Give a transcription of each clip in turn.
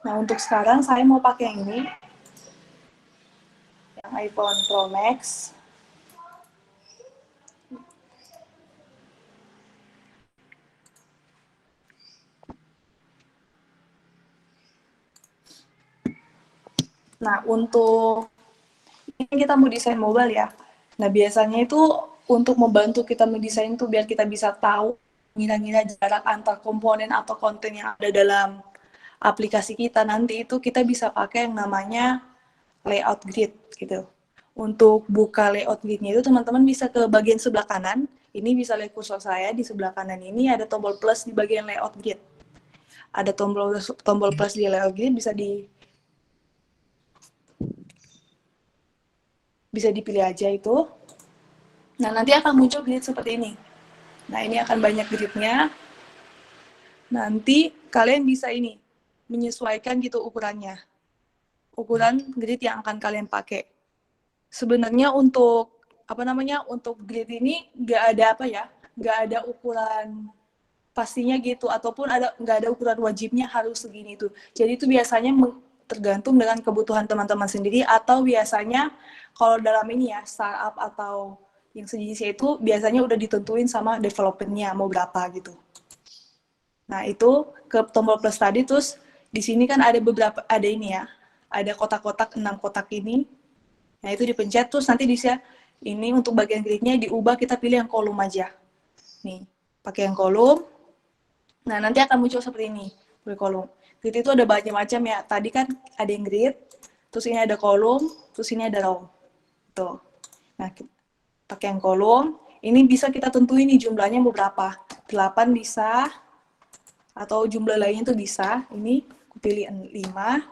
Nah, untuk sekarang saya mau pakai yang ini, yang iPhone Pro Max. Nah, untuk ini kita mau desain mobile ya. Nah, biasanya itu untuk membantu kita mendesain tuh biar kita bisa tahu kira-kira jarak antar komponen atau konten yang ada dalam aplikasi kita nanti itu kita bisa pakai yang namanya layout grid gitu. Untuk buka layout gridnya itu teman-teman bisa ke bagian sebelah kanan. Ini bisa lihat kursor saya di sebelah kanan ini ada tombol plus di bagian layout grid. Ada tombol plus di layout grid bisa dipilih aja itu. Nah, nanti akan muncul grid seperti ini. Nah, ini akan banyak gridnya. Nanti kalian bisa ini menyesuaikan gitu ukurannya. Ukuran grid yang akan kalian pakai. Sebenarnya untuk untuk grid ini nggak ada nggak ada ukuran pastinya gitu ataupun nggak ada ukuran wajibnya harus segini tuh. Jadi itu biasanya tergantung dengan kebutuhan teman-teman sendiri atau biasanya kalau dalam ini ya startup atau yang sejenisnya itu biasanya udah ditentuin sama developernya mau berapa gitu. Nah, itu ke tombol plus tadi terus di sini kan ada ini ya. Ada kotak-kotak 6 kotak ini. Nah, itu dipencet terus nanti bisa ini untuk bagian gridnya diubah kita pilih yang kolom aja. Nih, pakai yang kolom. Nah, nanti akan muncul seperti ini, kolom. Grid itu ada banyak macam ya. Tadi kan ada yang grid, terus ini ada kolom, terus ini ada row. Tuh. Nah, pakai yang kolom, ini bisa kita tentuin nih jumlahnya mau berapa. 8 bisa, atau jumlah lainnya tuh bisa. Ini aku pilih 5.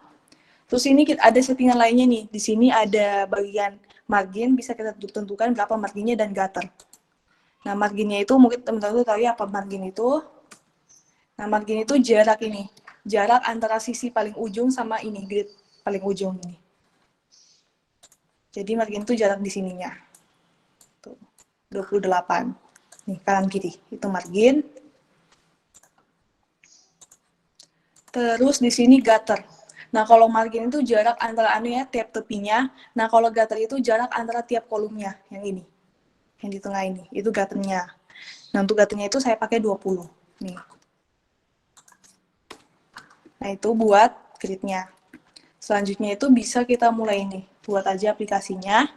Terus ini ada settingan lainnya nih. Di sini ada bagian margin, bisa kita tentukan berapa marginnya dan gutter. Nah, marginnya itu mungkin teman-teman tahu ya apa margin itu. Nah, margin itu jarak ini. Jarak antara sisi paling ujung sama ini, grid paling ujung ini. Jadi margin itu jarak di sininya. Tuh, 28. Nih, kanan kiri. Itu margin. Terus di sini gutter. Nah, kalau margin itu jarak antara tiap tepinya. Nah, kalau gutter itu jarak antara tiap kolomnya. Yang ini. Yang di tengah ini. Itu gutternya. Nah, untuk gutternya itu saya pakai 20. Nih. Nah, itu buat gridnya. Selanjutnya itu bisa kita mulai nih. Buat aja aplikasinya.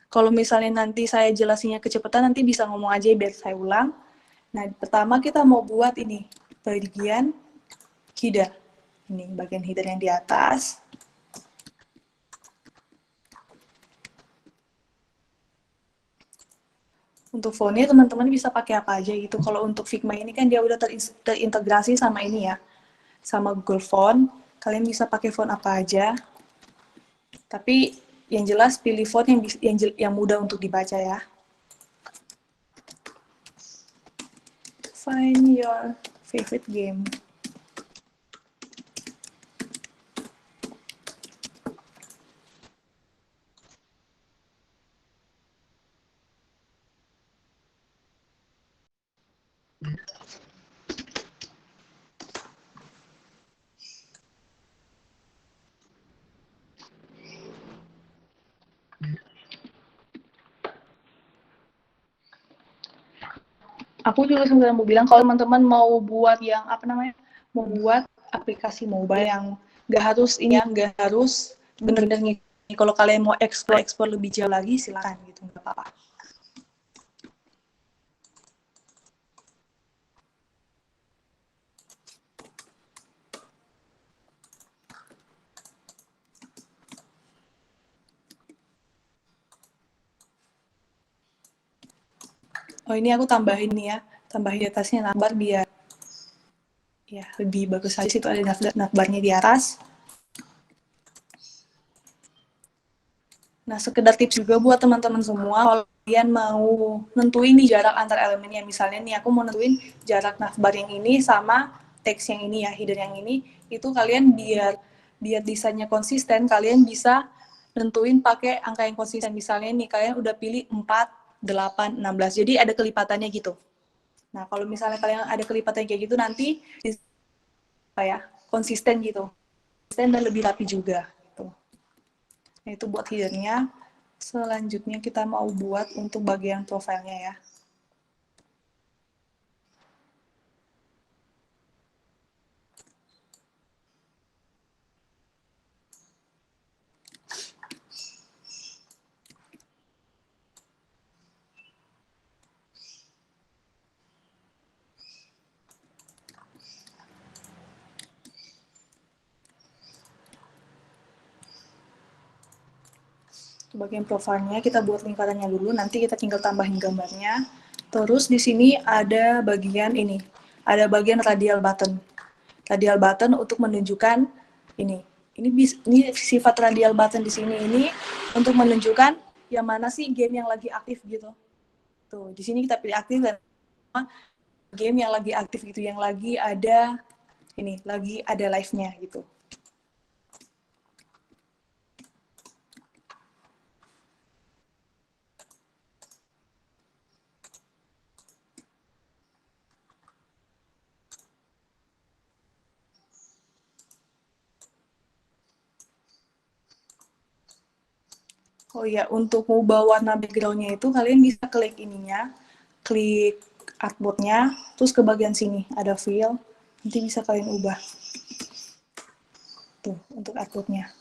Kalau misalnya nanti saya jelasinnya kecepatan, nanti bisa ngomong aja biar saya ulang. Nah, pertama kita mau buat ini, bagian header. Ini bagian header yang di atas. Untuk fontnya teman-teman bisa pakai apa aja gitu. Kalau untuk Figma ini kan dia udah terintegrasi sama ini ya, sama Google Font. Kalian bisa pakai font apa aja. Tapi yang jelas pilih font yang mudah untuk dibaca ya. Find your favorite game. Aku juga sebenarnya mau bilang kalau teman-teman mau buat mau buat aplikasi mobile yang nggak harus bener-bener kalau kalian mau explore lebih jauh lagi silakan gitu nggak apa-apa. Oh, ini aku tambahin nih ya, tambahin di atasnya navbar biar ya lebih bagus aja. Situ ada navbarnya di atas. Nah, sekedar tips juga buat teman-teman semua, kalau kalian mau nentuin nih jarak antar elemennya, misalnya nih aku mau nentuin jarak navbar yang ini sama teks yang ini ya, header yang ini, itu kalian biar desainnya konsisten, kalian bisa nentuin pakai angka yang konsisten. Misalnya nih, kalian udah pilih 4, 8, 16, jadi ada kelipatannya gitu. Nah, kalau misalnya kalian ada kelipatan kayak gitu nanti apa ya, konsisten gitu. Konsisten dan lebih rapi juga gitu. Nah, itu buat hiddennya. Selanjutnya kita mau buat untuk bagian profilnya ya. Bagian profilnya kita buat lingkarannya dulu, nanti kita tinggal tambahin gambarnya. Terus di sini ada bagian ini, ada bagian radial button. Radial button untuk menunjukkan ini. Ini sifat radial button di sini ini untuk menunjukkan yang mana sih game yang lagi aktif gitu. Tuh, di sini kita pilih aktif dan game yang lagi aktif gitu, yang lagi ada ini, lagi ada live-nya gitu. Oh iya, untuk mengubah warna background-nya itu kalian bisa klik ininya, klik artboard-nya, terus ke bagian sini ada fill, nanti bisa kalian ubah. Tuh, untuk artboard-nya.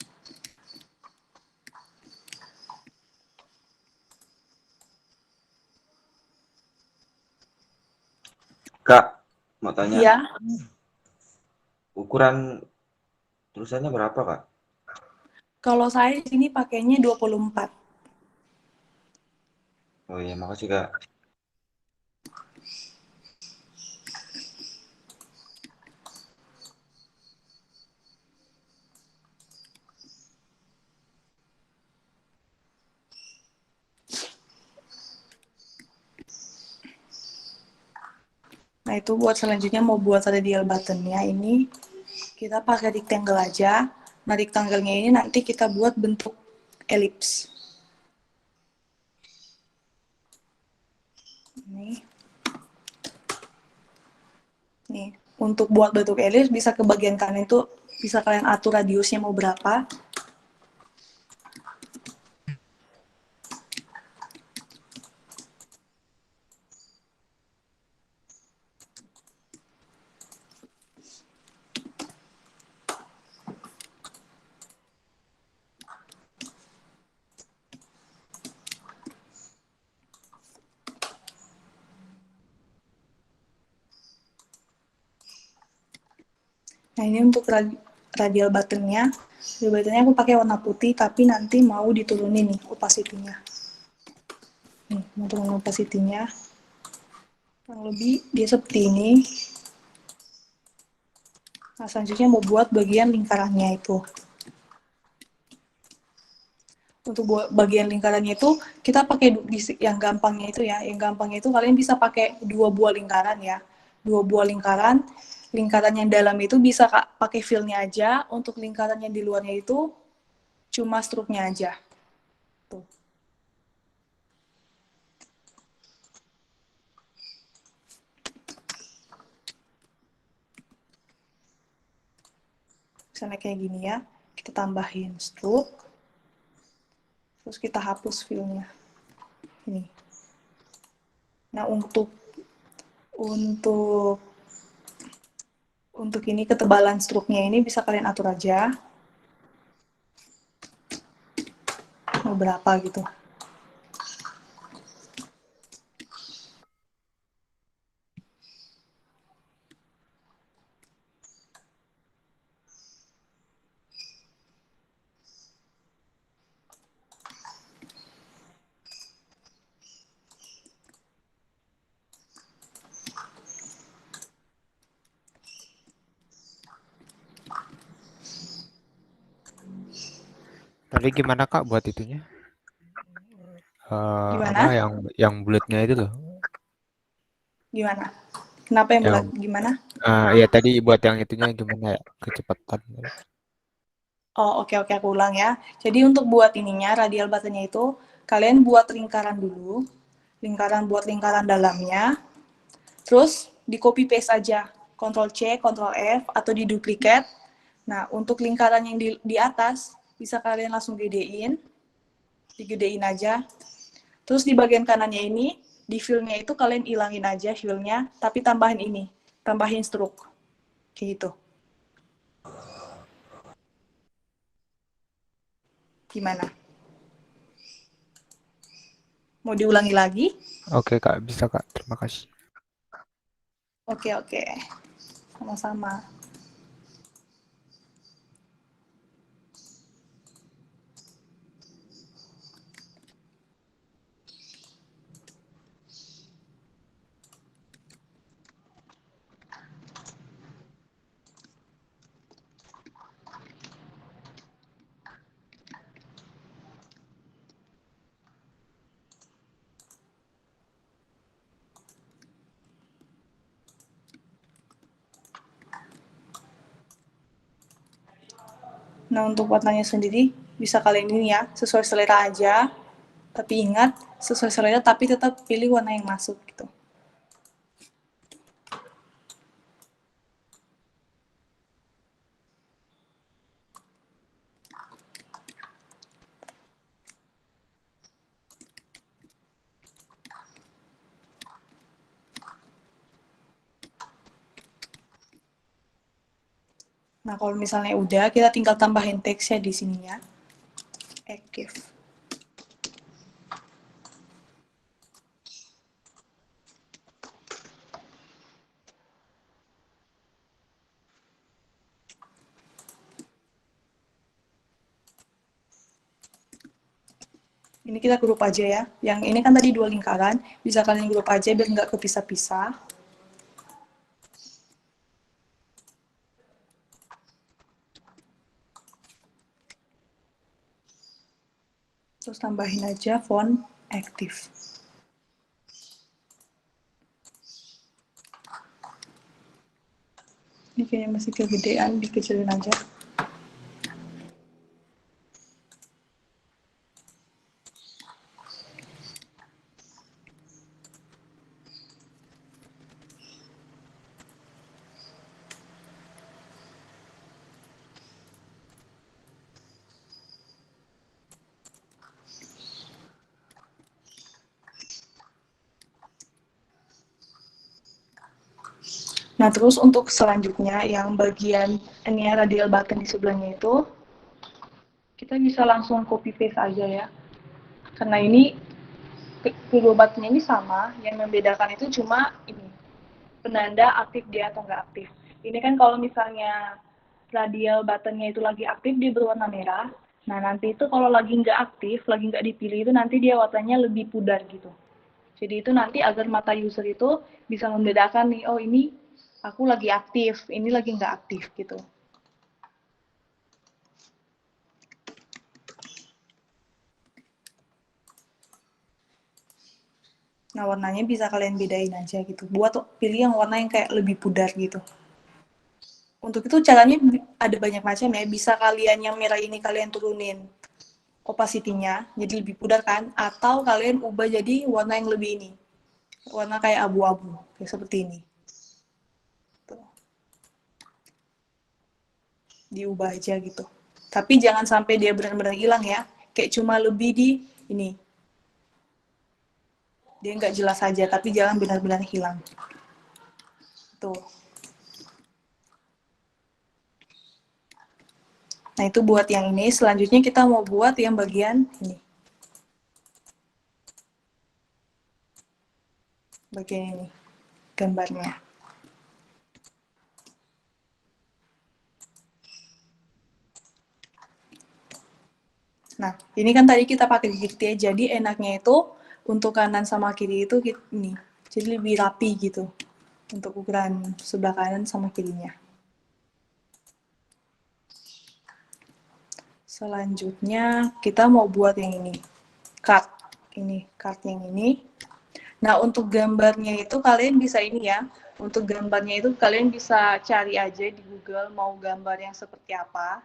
Kak, mau tanya, Iya, ukuran tulisannya berapa, Kak? kalau saya di sini pakainya 24. Oh iya, makasih, Kak. Nah, itu buat selanjutnya mau buat radial button-nya ini, kita pakai rectangle aja. Nah, rectangle-nya ini nanti kita buat bentuk elips. Nih. Nih, untuk buat bentuk elips bisa ke bagian kanan itu bisa kalian atur radiusnya mau berapa. Nah, ini untuk radial button-nya. Radial button-nya aku pakai warna putih, tapi nanti mau diturunin nih opacity-nya. Nih, mau turun opacity-nya. Kurang lebih dia seperti ini. Nah, selanjutnya mau buat bagian lingkarannya itu. Untuk buat bagian lingkarannya itu, kita pakai yang gampangnya itu ya. Yang gampangnya itu kalian bisa pakai 2 buah lingkaran ya. 2 buah lingkaran. Lingkaran yang dalam itu bisa pakai fill-nya aja. Untuk lingkaran yang di luarnya itu cuma struknya aja. Tuh. Misalnya kayak gini ya, kita tambahin stroke, terus kita hapus fill-nya. Ini. Nah, untuk ini ketebalan struknya ini bisa kalian atur aja. Mau berapa gitu. Tadi gimana Kak buat itunya? Apa Gimana? yang bulatnya itu loh? Gimana? Kenapa yang bulat? Yang Gimana? ya tadi buat yang itunya gimana ya? Kecepatan. Oh, oke, aku ulang ya. Jadi untuk buat ininya, radial button-nya itu, kalian buat lingkaran dulu. Buat lingkaran dalamnya. Terus di copy paste aja, Ctrl C, Ctrl F, atau di duplicate. Nah, untuk lingkaran yang di atas, bisa kalian langsung digedein aja. Terus di bagian kanannya ini, di fill-nya itu kalian ilangin aja fill-nya, tapi tambahin stroke. Kayak gitu. Gimana? Mau diulangi lagi? Oke Kak, bisa Kak. Terima kasih. Oke. Sama-sama. Nah, untuk warnanya sendiri, bisa kalian ini ya, sesuai selera aja. Tapi ingat, sesuai selera, tapi tetap pilih warna yang masuk gitu. Nah, kalau misalnya udah, kita tinggal tambahin teksnya di sini ya. Active. Ini kita grup aja ya. Yang ini kan tadi 2 lingkaran, bisa kalian grup aja biar nggak kepisah-pisah. Terus tambahin aja font active. Ini kayaknya masih kegedean, dikecilin aja. Nah, terus untuk selanjutnya, yang bagian ini radial button di sebelahnya itu, kita bisa langsung copy paste aja ya. Karena ini, kedua button ini sama, yang membedakan itu cuma ini, penanda aktif dia atau nggak aktif. Ini kan kalau misalnya radial buttonnya itu lagi aktif, dia berwarna merah. Nah, nanti itu kalau lagi nggak aktif, lagi nggak dipilih itu nanti dia warnanya lebih pudar gitu. Jadi itu nanti agar mata user itu bisa membedakan nih, oh ini aku lagi aktif, ini lagi nggak aktif gitu. Nah, warnanya bisa kalian bedain aja gitu. Buat pilih yang warna yang kayak lebih pudar gitu. Untuk itu caranya ada banyak macam ya. Bisa kalian yang merah ini kalian turunin opacity-nya jadi lebih pudar kan, atau kalian ubah jadi warna yang lebih ini. Warna kayak abu-abu, kayak seperti ini. Tuh. Diubah aja gitu. Tapi jangan sampai dia benar-benar hilang ya. Kayak cuma lebih di ini. Dia nggak jelas aja, tapi jangan benar-benar hilang. Tuh. Nah, itu buat yang ini. Selanjutnya kita mau buat yang bagian ini. Bagian ini. Gambarnya. Nah, ini kan tadi kita pakai grid ya. Jadi enaknya itu untuk kanan sama kiri itu ini. Jadi lebih rapi gitu. Untuk ukuran sebelah kanan sama kirinya. Selanjutnya kita mau buat yang ini. Card. Ini, card yang ini. Nah, untuk gambarnya itu kalian bisa ini ya. Untuk gambarnya itu kalian bisa cari aja di Google mau gambar yang seperti apa.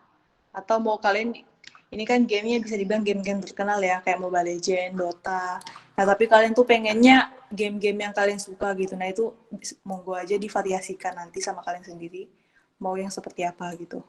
Atau mau kalian, ini kan gamenya bisa dibilang game-game terkenal ya, kayak Mobile Legends, Dota. Nah, tapi kalian tuh pengennya game-game yang kalian suka gitu. Nah itu monggo aja divariasikan nanti sama kalian sendiri mau yang seperti apa gitu.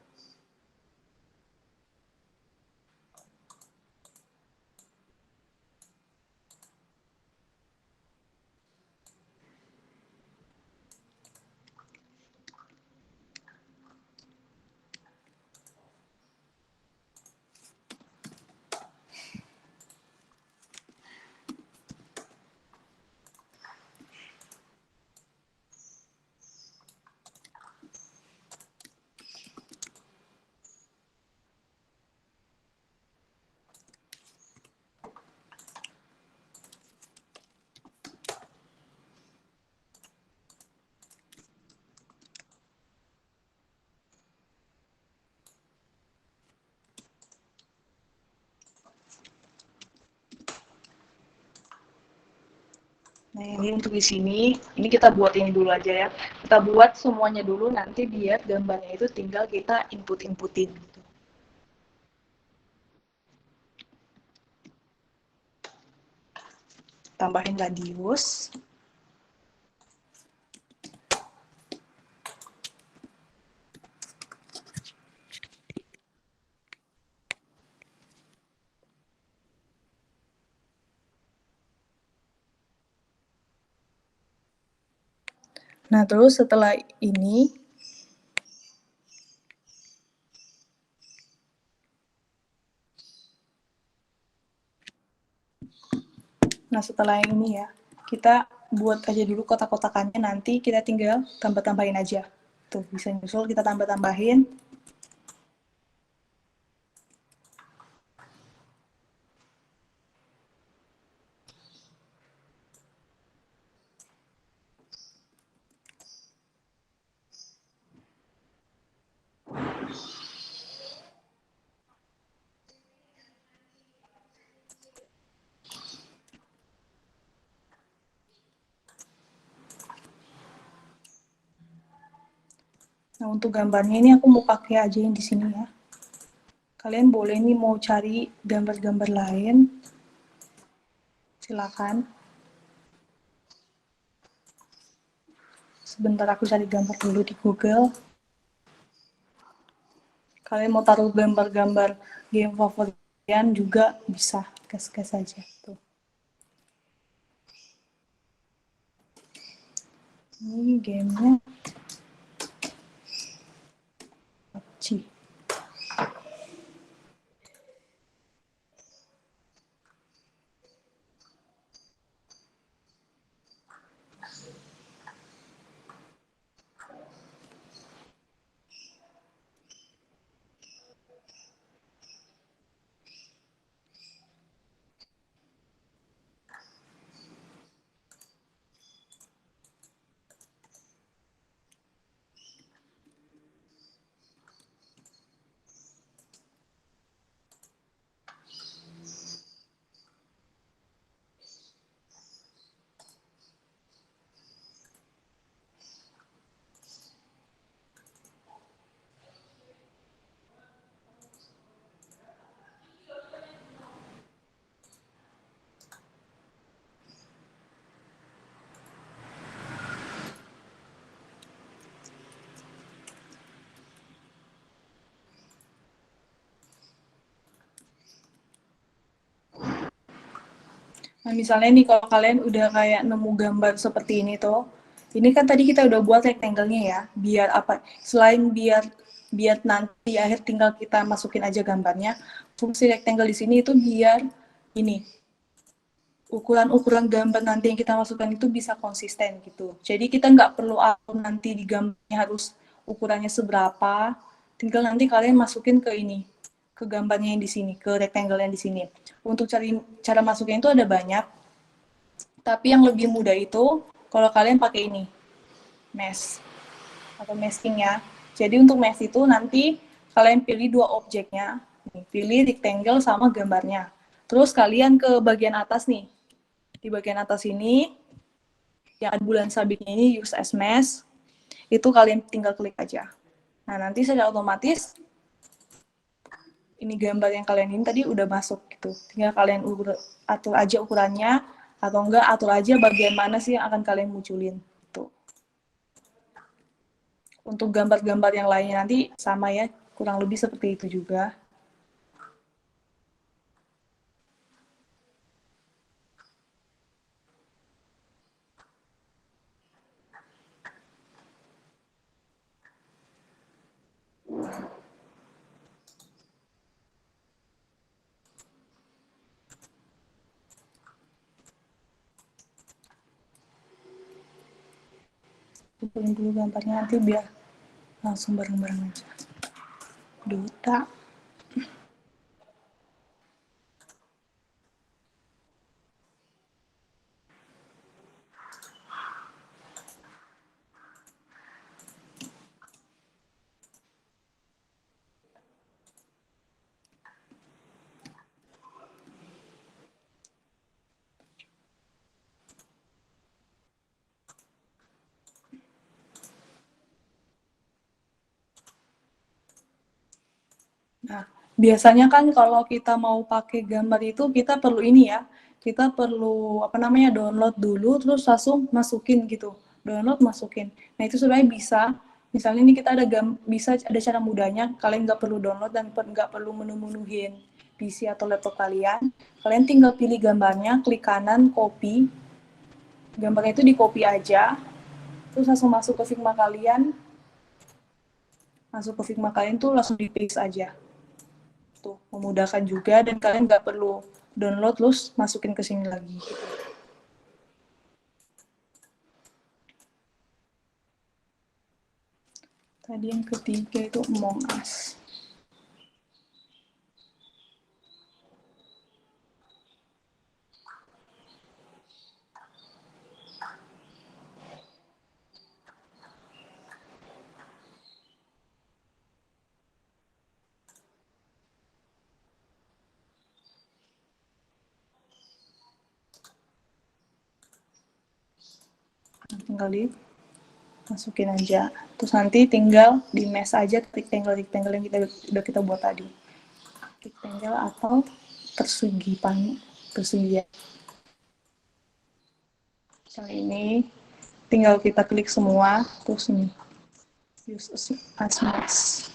Nah, ini untuk di sini, ini kita buat ini dulu aja ya. Kita buat semuanya dulu, nanti biar gambarnya itu tinggal kita input-inputin. Gitu. Tambahin radius. Nah, terus setelah ini, ya, kita buat aja dulu kotak-kotakannya, nanti kita tinggal tambah-tambahin aja. Tuh, bisa nyusul, kita tambah-tambahin. Nah, untuk gambarnya ini aku mau pakai aja yang di sini ya. Kalian boleh nih mau cari gambar-gambar lain. Silakan. Sebentar aku cari gambar dulu di Google. Kalian mau taruh gambar-gambar game favorit kalian juga bisa. Gas-gas aja. Tuh. Ini gamenya. PUBG. Nah, misalnya nih kalau kalian udah kayak nemu gambar seperti ini tuh, ini kan tadi kita udah buat rectangle-nya ya, biar apa? Selain biar nanti di akhir tinggal kita masukin aja gambarnya, fungsi rectangle di sini itu biar ini ukuran-ukuran gambar nanti yang kita masukkan itu bisa konsisten gitu. Jadi kita nggak perlu atur nanti di gambarnya harus ukurannya seberapa, tinggal nanti kalian masukin ke ini, ke gambarnya yang di sini, ke rectangle yang di sini. Untuk cara masuknya itu ada banyak, tapi yang lebih mudah itu kalau kalian pakai ini, mesh atau masking ya. Jadi untuk mesh itu nanti kalian pilih dua objeknya, pilih rectangle sama gambarnya. Terus kalian ke bagian atas nih, di bagian atas ini yang ada bulan sabitnya ini use as mesh, itu kalian tinggal klik aja. Nah nanti secara otomatis ini gambar yang kalian ini tadi udah masuk gitu. Tinggal kalian atur aja ukurannya Atau enggak atur aja bagian mana sih yang akan kalian munculin. Tuh. Untuk gambar-gambar yang lainnya nanti sama ya, kurang lebih seperti itu juga. Kumpulin dulu gambarnya nanti biar langsung bareng-bareng aja. Duta. Nah, biasanya kan kalau kita mau pakai gambar itu kita perlu ini ya, kita perlu apa namanya download dulu terus langsung masukin gitu, download masukin. Nah itu sebenarnya bisa, misalnya ini kita ada bisa ada cara mudahnya, kalian nggak perlu download dan nggak perlu menu-menuhin PC atau laptop kalian, kalian tinggal pilih gambarnya, klik kanan, copy, gambarnya itu di copy aja, terus langsung masuk ke Figma kalian, tuh langsung di paste aja. Tuh, memudahkan juga dan kalian nggak perlu download terus masukin ke sini lagi. Tadi yang ketiga itu Among Us. Tinggal masukin aja. Terus nanti tinggal di mesh aja rectangle yang udah kita buat tadi. Rectangle atau persegi persegi. Misalnya ini tinggal kita klik semua, terus ini use as mesh.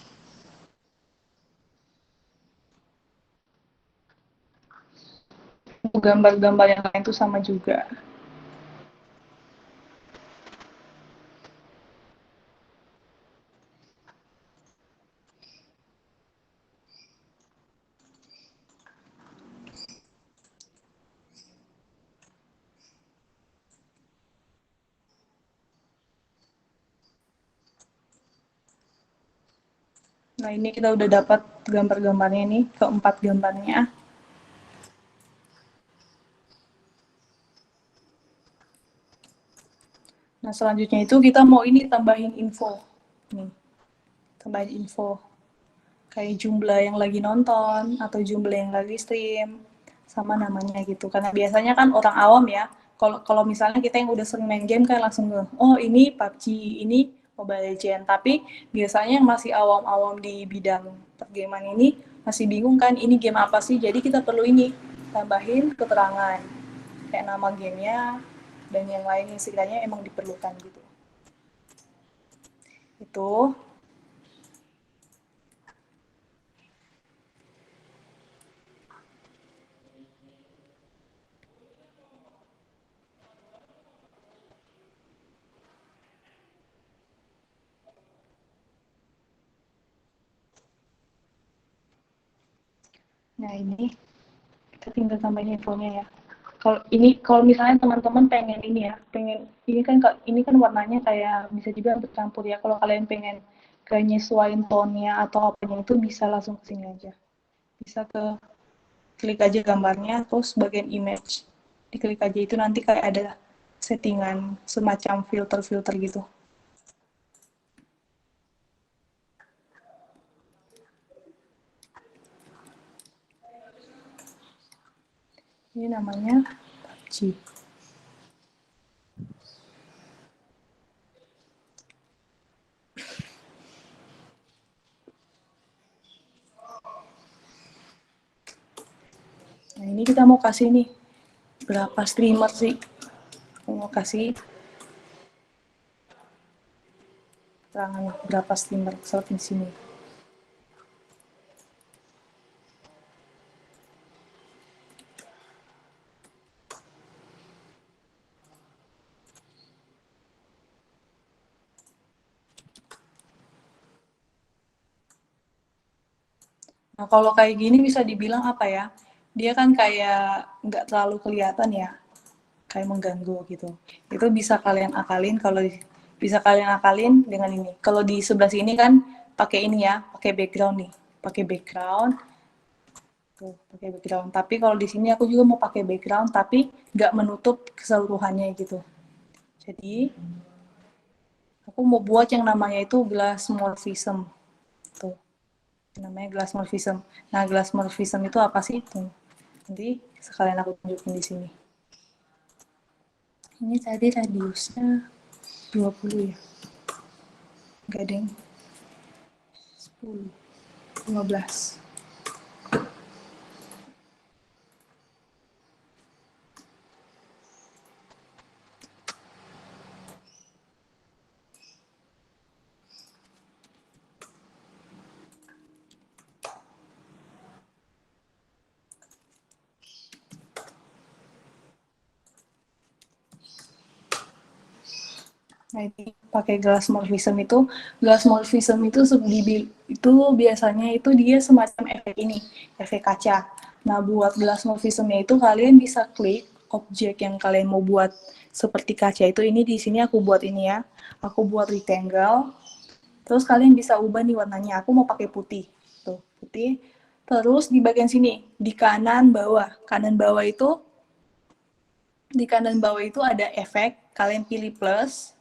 Gambar-gambar yang lain itu sama juga. Nah ini kita udah dapat gambar-gambarnya nih, keempat gambarnya. Nah selanjutnya itu kita mau ini tambahin info. Nih, tambahin info. Kayak jumlah yang lagi nonton, atau jumlah yang lagi stream, sama namanya gitu. Karena biasanya kan orang awam ya, kalau misalnya kita yang udah sering main game kan langsung oh ini PUBG, ini Mobile Legends. Tapi biasanya yang masih awam-awam di bidang pergaman ini masih bingung kan ini game apa sih. Jadi kita perlu ini tambahin keterangan kayak nama gamenya dan yang lain yang sekiranya emang diperlukan gitu. Itu. Nah ini kita tinggal tambahin infonya ya. Kalau misalnya teman-teman pengen ini ya, ini kan warnanya kayak bisa juga bercampur ya. Kalau kalian pengen nyesuaiin tone-nya atau apanya itu bisa langsung ke sini aja. Bisa klik aja gambarnya, terus bagian image. Diklik aja itu nanti kayak ada settingan semacam filter-filter gitu. Ini namanya PUBG. Nah ini kita mau kasih nih berapa streamer sih. Aku mau kasih keterangan berapa streamer saat di sini. Nah, kalau kayak gini bisa dibilang apa ya? Dia kan kayak nggak terlalu kelihatan ya, kayak mengganggu gitu. Itu bisa kalian akalin bisa kalian akalin dengan ini. Kalau di sebelah sini kan pakai ini ya, pakai background nih, pakai background. Tuh, pakai background. Tapi kalau di sini aku juga mau pakai background, tapi nggak menutup keseluruhannya gitu. Jadi aku mau buat yang namanya itu glassmorphism. Tuh, namanya glassmorphism. Nah, glassmorphism itu apa sih? Tuh. Nanti sekalian aku tunjukin di sini. Ini tadi radiusnya 20 ya. Enggak, deng. 10, 15. Nah, ini pakai glassmorphism itu biasanya itu dia semacam efek ini, efek kaca. Nah, buat glassmorphismnya itu kalian bisa klik objek yang kalian mau buat seperti kaca itu. Ini di sini aku buat ini ya. Aku buat rectangle. Terus kalian bisa ubah nih warnanya. Aku mau pakai putih. Tuh, putih. Terus di bagian sini, di kanan bawah. Di kanan bawah itu ada efek. Kalian pilih plus.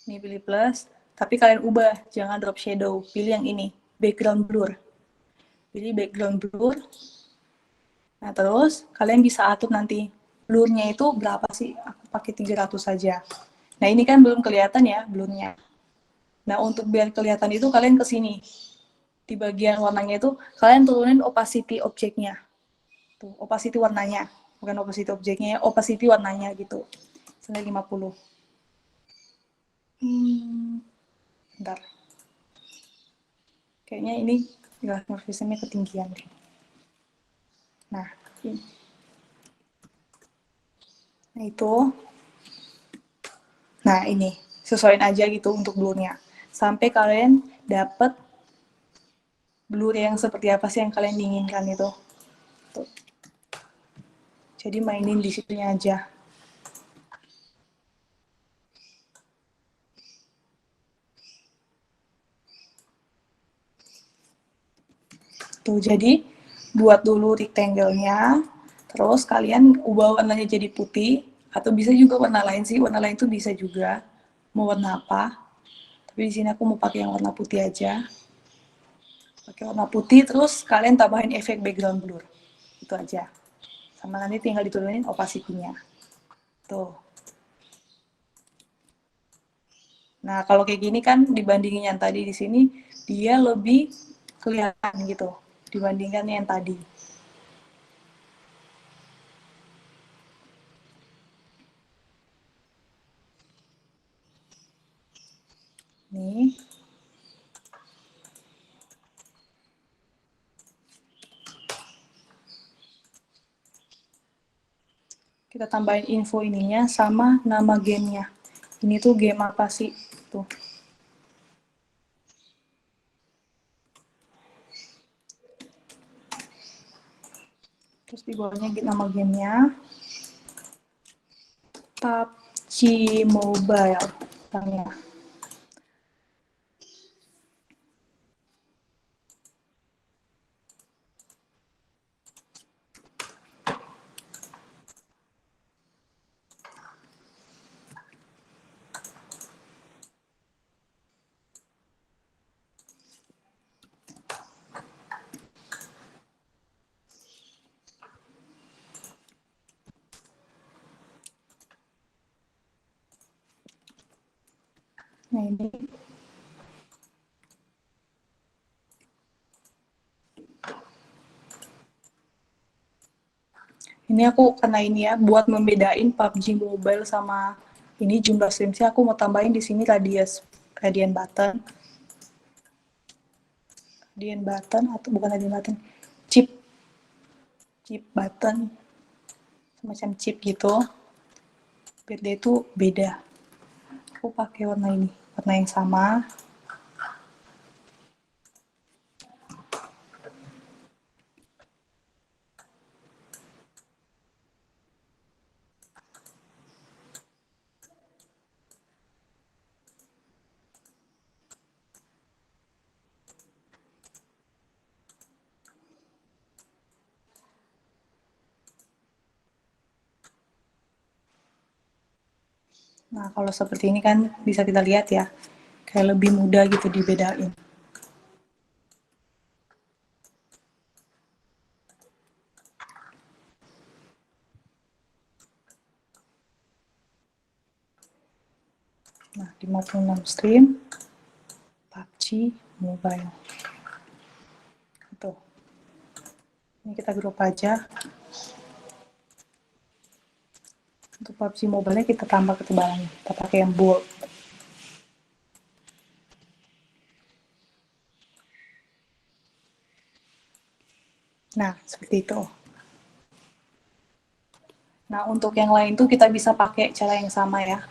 Ini pilih plus, tapi kalian ubah, jangan drop shadow, pilih yang ini, background blur. Pilih background blur. Nah, terus kalian bisa atur nanti blurnya itu berapa sih? Aku pakai 300 saja. Nah, ini kan belum kelihatan ya blurnya. Nah, untuk biar kelihatan itu kalian ke sini. Di bagian warnanya itu kalian turunin opacity objeknya. Tuh, opacity warnanya. Bukan opacity objeknya ya, opacity warnanya gitu. Sampai 50. Bentar. Kayaknya ini glassmorphismnya ketinggian deh. Nah, itu. Nah, ini. Sesuaiin aja gitu untuk blurnya. Sampai kalian dapet blur yang seperti apa sih yang kalian inginkan itu. Tuh. Jadi mainin di situnya aja. Tuh, jadi buat dulu rectangle-nya, terus kalian ubah warnanya jadi putih, atau bisa juga warna lain sih, warna lain tuh bisa juga. Mau warna apa? Tapi di sini aku mau pakai yang warna putih aja. Pakai warna putih, terus kalian tambahin efek background blur. Itu aja. Sama nanti tinggal diturunin opacity-nya. Tuh. Nah, kalau kayak gini kan dibandingin yang tadi di sini, dia lebih kelihatan gitu dibandingkan yang tadi. Nih. Kita tambahin info ininya sama nama gamenya. Ini tuh game apa sih? Tuh. Terus di bawahnya nama gamenya. PUBG Mobile. Tanya. Nah, Ini aku karena ini ya, buat membedain PUBG Mobile sama ini jumlah streamsnya, aku mau tambahin di sini radian button. Radian button atau bukan radian button, chip button, semacam chip gitu. Biar dia itu beda. Aku pakai warna ini, warna yang sama. Nah, kalau seperti ini kan bisa kita lihat ya, kayak lebih mudah gitu dibedain. Nah, 56 stream PUBG Mobile. Tuh. Ini kita grup aja. Untuk PUBG Mobile-nya kita tambah ketebalannya. Kita pakai yang bold. Nah, seperti itu. Nah, untuk yang lain tuh kita bisa pakai cara yang sama ya.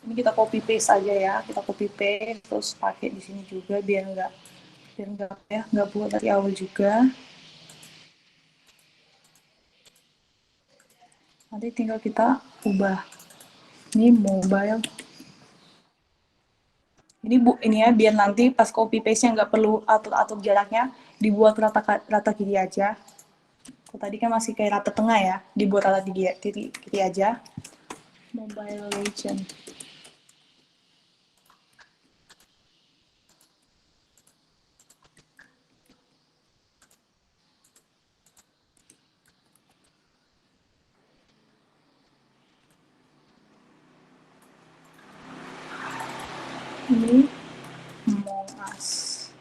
Ini kita copy paste aja ya. Kita copy paste terus pakai di sini juga biar nggak buat dari awal juga. Nanti tinggal kita ubah. Ini mobile. Ini ya biar nanti pas copy paste-nya nggak perlu atur-atur jaraknya, dibuat rata kiri aja. Tadi kan masih kayak rata tengah ya, dibuat rata kiri aja. Mobile Legend. Ini Among Us.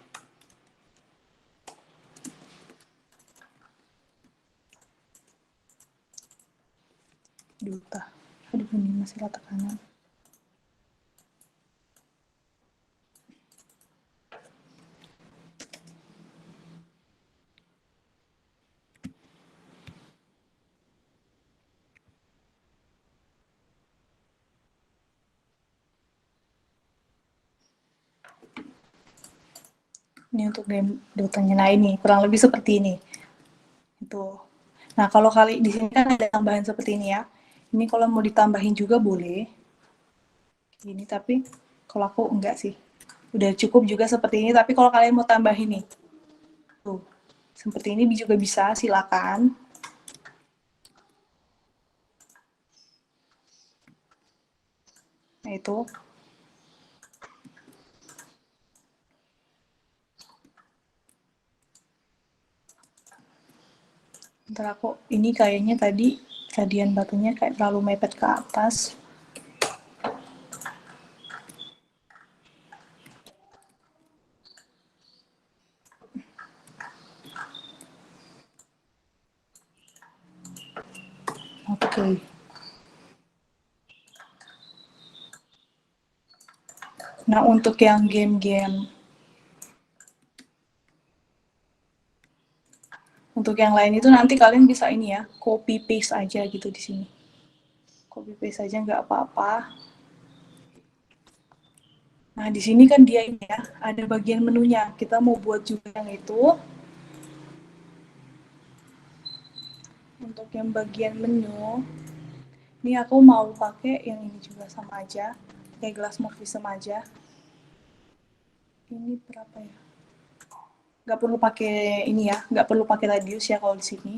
Duta. Aduh, ini masih rata kanan. Ini untuk game Dotanya. Nah, ini kurang lebih seperti ini. Itu. Nah, kalau kali di sini kan ada tambahan seperti ini ya. Ini kalau mau ditambahin juga boleh. Ini tapi kalau aku enggak sih. Udah cukup juga seperti ini, tapi kalau kalian mau tambahin nih. Tuh. Seperti ini juga bisa, silakan. Nah, itu. Ntar aku, ini kayaknya tadi radian batunya kayak terlalu mepet ke atas. Oke. Nah, untuk yang game-game, untuk yang lain itu nanti kalian bisa ini ya, copy paste aja gitu di sini. Copy paste aja nggak apa-apa. Nah, di sini kan dia ini ya, ada bagian menunya. Kita mau buat juga yang itu. Untuk yang bagian menu, ini aku mau pakai yang ini juga sama aja. Kayak gelas Morphism aja. Ini berapa ya? Nggak perlu pakai ini ya, nggak perlu pakai radius ya kalau di sini.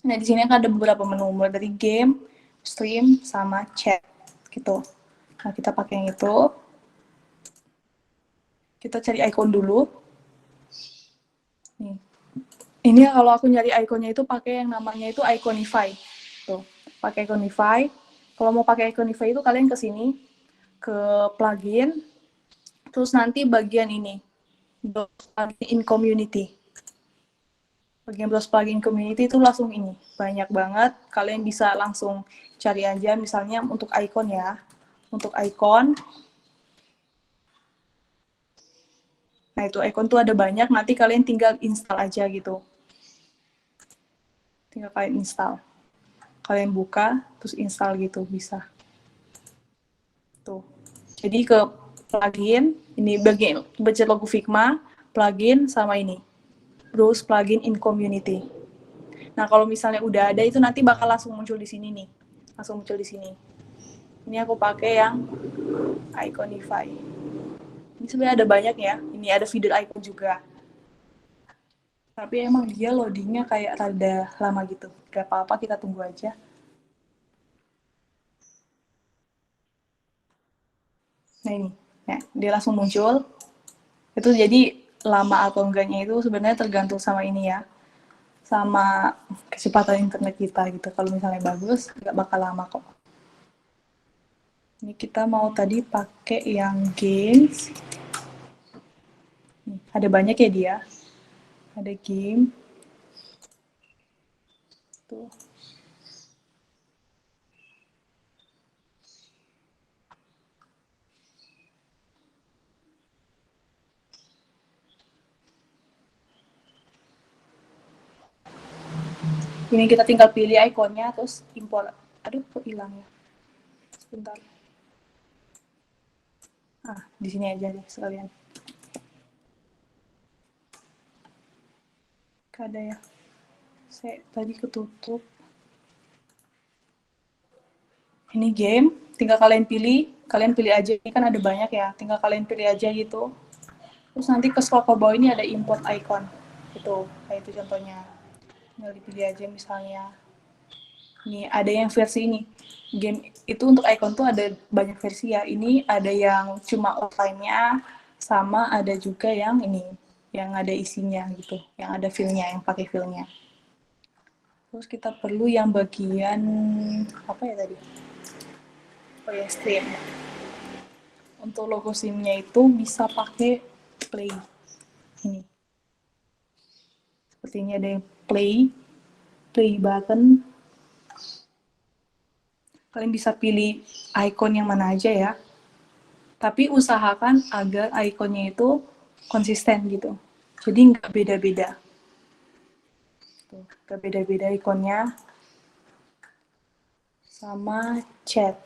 Nah, di sini kan ada beberapa menu, mulai dari game, stream, sama chat, gitu. Nah, kita pakai yang itu. Kita cari icon dulu. Nih. Ini kalau aku nyari iconnya itu pakai yang namanya itu Iconify. Tuh, pakai Iconify. Kalau mau pakai Iconify itu kalian ke sini, ke plugin, terus nanti bagian ini. browse plugin in community. Bagian browse plugin community itu langsung ini, banyak banget. Kalian bisa langsung cari aja, misalnya untuk icon ya. Untuk icon, nah itu icon tuh ada banyak, nanti kalian tinggal install aja gitu. Tinggal kalian install. Kalian buka, terus install gitu, bisa. Tuh. Jadi ke plugin, ini bagian baca logo Figma, plugin sama ini. Browse plugin in community. Nah, kalau misalnya udah ada itu nanti bakal langsung muncul di sini nih. Langsung muncul di sini. Ini aku pakai yang Iconify. Ini sebenarnya ada banyak ya. Ini ada feeder icon juga. Tapi emang dia loadingnya kayak rada lama gitu. Gak apa-apa, kita tunggu aja. Nah ini, ya, dia langsung muncul. Itu jadi lama atau enggaknya itu sebenarnya tergantung sama ini ya, sama kecepatan internet kita gitu. Kalau misalnya bagus, nggak bakal lama kok. Ini kita mau tadi pakai yang games. Nih, ada banyak ya dia. Ada game. Tuh. Ini kita tinggal pilih ikonnya, terus import. Aduh, kok hilang ya? Sebentar. Ah, di sini aja deh sekalian. Ada ya. Saya tadi ketutup. Ini game, tinggal kalian pilih aja. Ini kan ada banyak ya, tinggal kalian pilih aja gitu. Terus nanti ke scroll ke bawah ini ada import icon. Itu, kayak itu contohnya. Tinggal dipilih aja misalnya. Ini ada yang versi ini. Game itu untuk icon tuh ada banyak versi ya. Ini ada yang cuma offline-nya, sama ada juga yang ini, yang ada isinya gitu, yang ada feel-nya, yang pakai feel-nya. Terus kita perlu yang bagian apa ya tadi? Oh ya, stream. Untuk logo SIM-nya itu bisa pakai play. Ini. Seperti ini ada yang play button. Kalian bisa pilih icon yang mana aja ya. Tapi usahakan agar ikonnya itu konsisten gitu. Jadi nggak beda-beda. Nggak beda-beda ikonnya. Sama chat.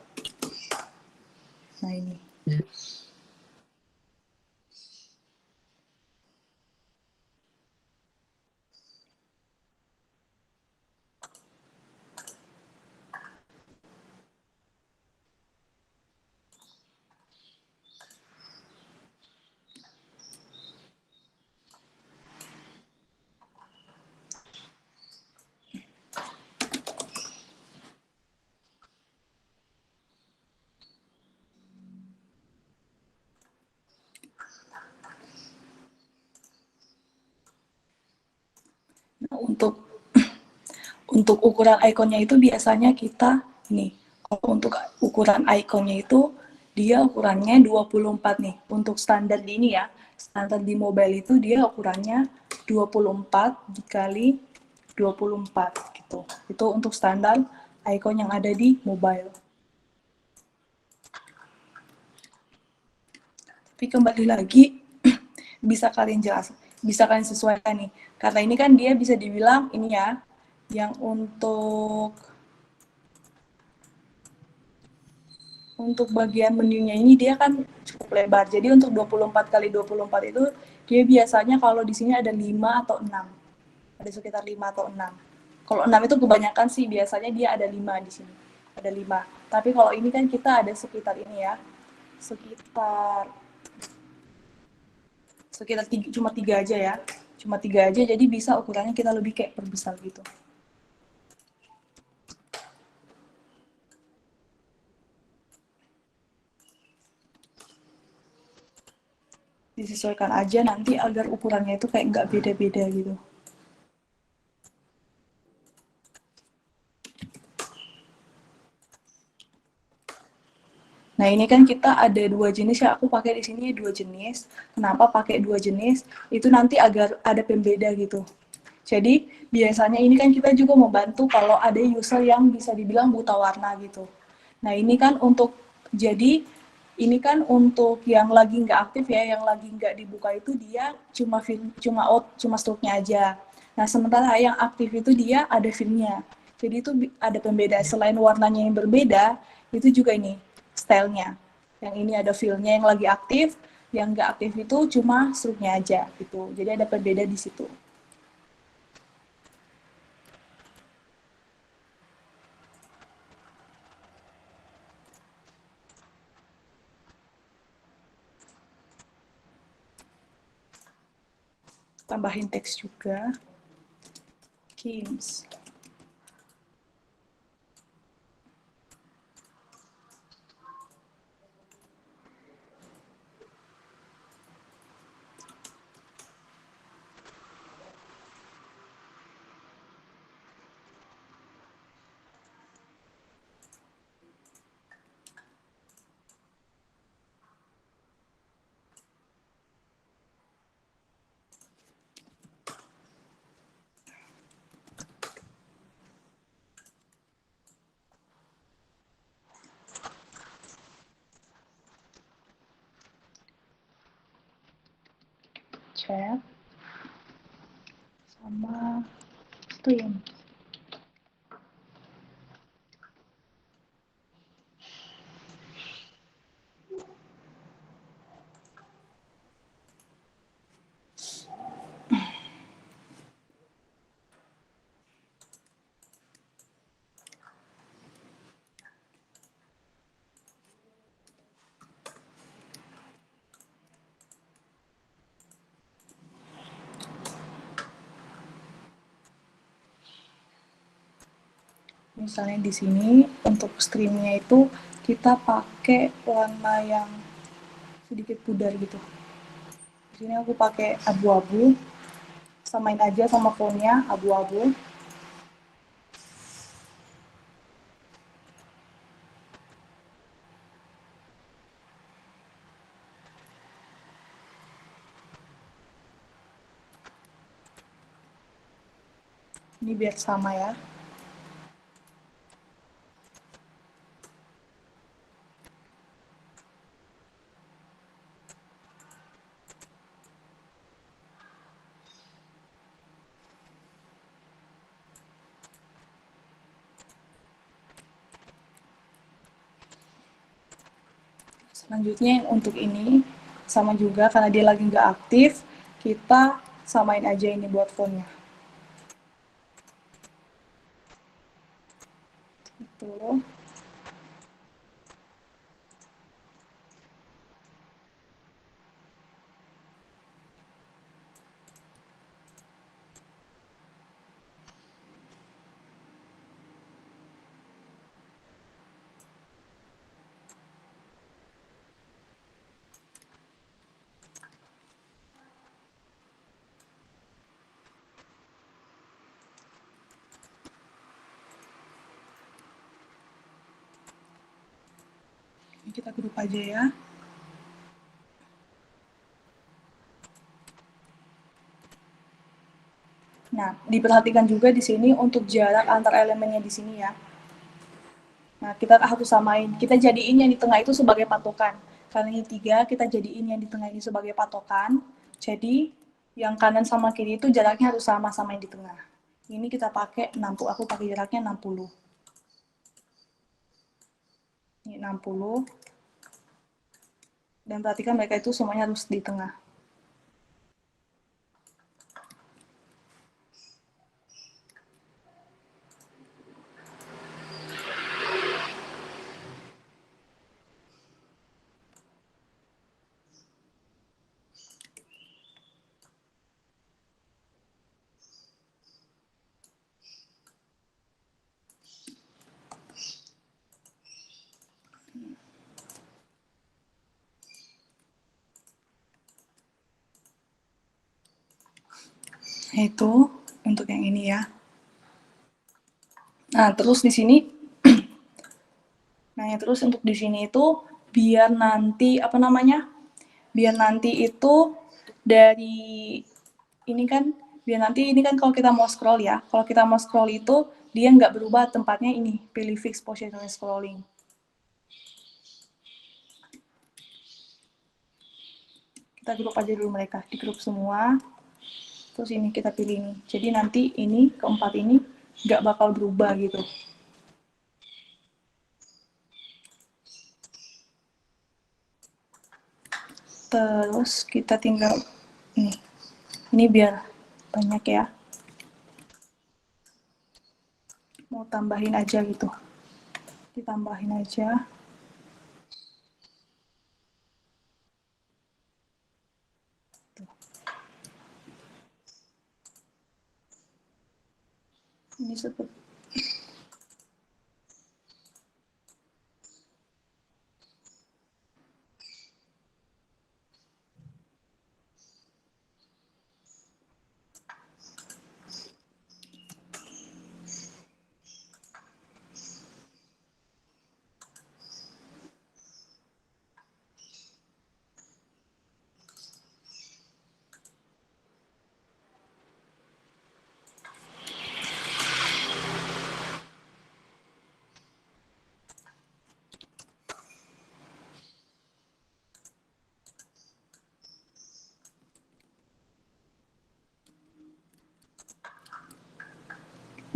Nah ini. Nah, untuk ukuran ikonnya itu biasanya kita nih, kalau untuk ukuran ikonnya itu dia ukurannya 24 nih. Untuk standar di ini ya, standar di mobile itu dia ukurannya 24 dikali 24 gitu. Itu untuk standar icon yang ada di mobile. Tapi kembali lagi bisa kalian jelas, bisa kalian sesuaikan nih. Karena ini kan dia bisa dibilang ini ya, yang untuk bagian menunya ini dia kan cukup lebar. Jadi untuk 24 kali 24 itu dia biasanya kalau di sini ada 5 atau 6. Ada sekitar 5 atau 6. Kalau 6 itu kebanyakan sih biasanya dia ada 5 di sini. Ada 5. Tapi kalau ini kan kita ada sekitar ini ya. Sekitar cuma 3 aja ya. Cuma 3 aja jadi bisa ukurannya kita lebih kayak perbesar gitu. Disesuaikan aja nanti agar ukurannya itu kayak nggak beda-beda gitu. Nah, ini kan kita ada 2 jenis ya, aku pakai di sini 2 jenis. Kenapa pakai 2 jenis? Itu nanti agar ada pembeda gitu. Jadi, biasanya ini kan kita juga membantu kalau ada user yang bisa dibilang buta warna gitu. Nah, ini kan jadi ini kan untuk yang lagi nggak aktif ya, yang lagi nggak dibuka itu dia cuma stroke-nya aja. Nah, sementara yang aktif itu dia ada filmnya. Jadi itu ada pembeda. Selain warnanya yang berbeda, itu juga ini stylenya. Yang ini ada filmnya yang lagi aktif, yang nggak aktif itu cuma stroke-nya aja gitu. Jadi ada pembeda di situ. Tambahin teks juga. Kims. Chat sama stream. Misalnya di sini untuk streamnya itu kita pakai warna yang sedikit pudar gitu. Di sini aku pakai abu-abu, samain aja sama fontnya abu-abu. Ini biar sama ya. Selanjutnya untuk ini sama juga karena dia lagi nggak aktif, kita samain aja ini buat fontnya. Itu. Ini kita grup aja ya. Nah, diperhatikan juga di sini untuk jarak antar elemennya di sini ya. Nah, kita harus samain. Kita jadiin yang di tengah itu sebagai patokan. Karena ini 3, kita jadiin yang di tengah ini sebagai patokan. Jadi, yang kanan sama kiri itu jaraknya harus sama-sama yang di tengah. Ini kita pakai 60, aku pakai jaraknya 60. Ini 60. Dan perhatikan mereka itu semuanya harus di tengah. Itu untuk yang ini ya. Nah, terus di sini nah, terus untuk di sini itu biar nanti apa namanya? Biar nanti itu dari ini kan biar nanti ini kan kalau kita mau scroll ya, kalau kita mau scroll itu dia nggak berubah tempatnya ini, pilih fix position scrolling. Kita grup aja dulu mereka, di grup semua. Terus ini kita pilih ini. Jadi nanti ini keempat ini nggak bakal berubah gitu. Terus kita tinggal ini biar banyak ya. Mau tambahin aja gitu. Ditambahin aja. Ini seperti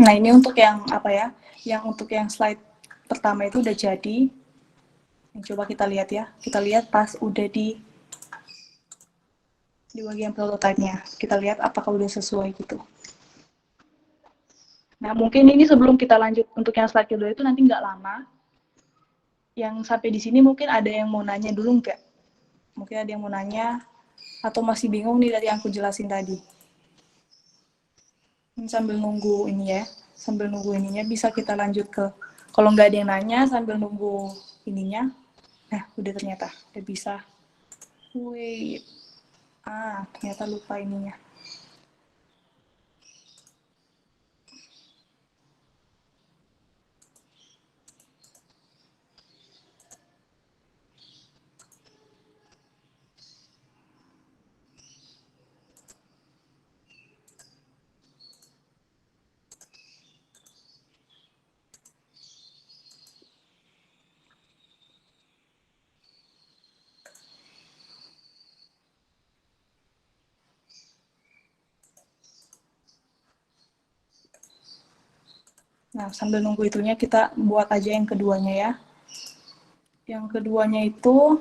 Nah, ini untuk yang apa ya? Yang untuk yang slide pertama itu udah jadi. Coba kita lihat ya. Kita lihat pas udah di bagian prototype-nya. Kita lihat apakah udah sesuai gitu. Nah, mungkin ini sebelum kita lanjut untuk yang slide kedua itu nanti nggak lama. Yang sampai di sini mungkin ada yang mau nanya dulu nggak? Mungkin ada yang mau nanya atau masih bingung nih dari yang aku jelasin tadi. Sambil nunggu ini ya, sambil nunggu ininya bisa kita lanjut ke, kalau nggak ada yang nanya sambil nunggu ininya, nah udah ternyata, udah bisa. Wait, ternyata lupa ininya. Nah, sambil nunggu itunya kita buat aja yang keduanya ya. Yang keduanya itu,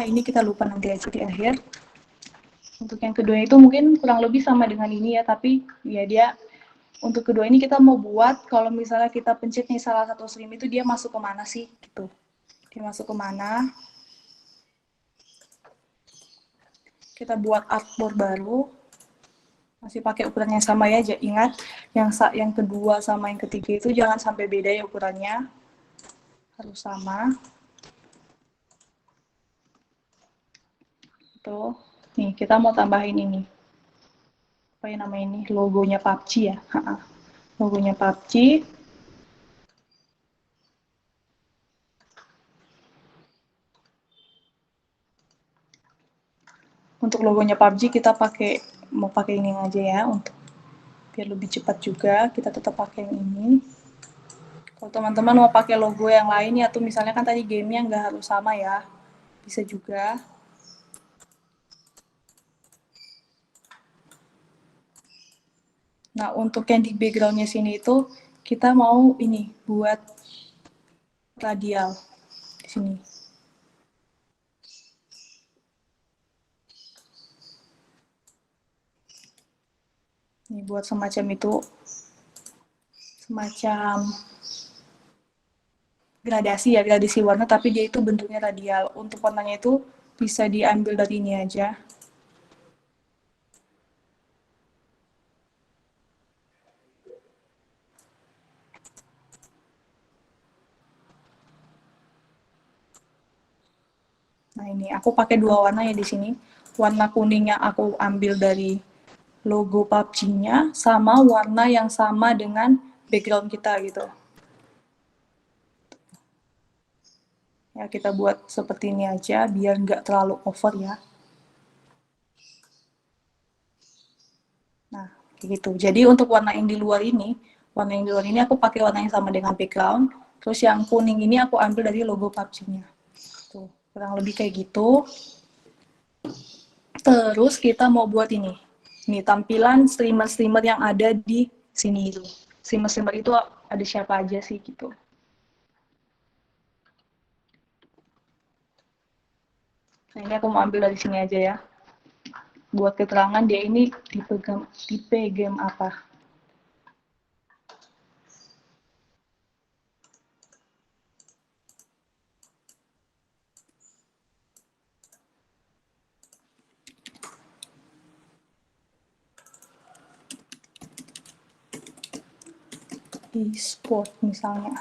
ini kita lupa nanti aja di akhir. Untuk yang kedua itu mungkin kurang lebih sama dengan ini ya, tapi ya dia untuk kedua ini kita mau buat kalau misalnya kita pencet nih salah satu stream itu dia masuk kemana sih gitu. Dia masuk kemana? Kita buat artboard baru. Masih pakai ukuran yang sama ya, ingat yang kedua sama yang ketiga itu jangan sampai beda ya ukurannya, harus sama. Tuh, nih kita mau tambahin ini, apa yang namanya ini, logonya PUBG ya, logonya PUBG. Untuk logonya PUBG kita mau pakai ini aja ya, untuk biar lebih cepat juga kita tetap pakai yang ini. Kalau teman-teman mau pakai logo yang lain ya, tuh misalnya kan tadi gamenya nggak harus sama ya, bisa juga. Nah, untuk yang di background-nya sini itu kita mau ini buat radial di sini. Ini buat semacam itu, semacam gradasi ya, gradasi warna, tapi dia itu bentuknya radial. Untuk warnanya itu bisa diambil dari ini aja. Nah ini, aku pakai dua warna ya di sini. Warna kuning yang aku ambil dari logo PUBG-nya, sama warna yang sama dengan background kita gitu. Ya, kita buat seperti ini aja biar nggak terlalu over ya. Nah, kayak gitu. Jadi untuk warna yang di luar ini aku pakai warna yang sama dengan background. Terus yang kuning ini aku ambil dari logo PUBG-nya. Tuh, kurang lebih kayak gitu. Terus kita mau buat ini. Ini tampilan streamer-streamer yang ada di sini itu. Streamer-streamer itu ada siapa aja sih gitu. Nah, ini aku mau ambil dari sini aja ya. Buat keterangan dia ini tipe game apa. E-sport misalnya.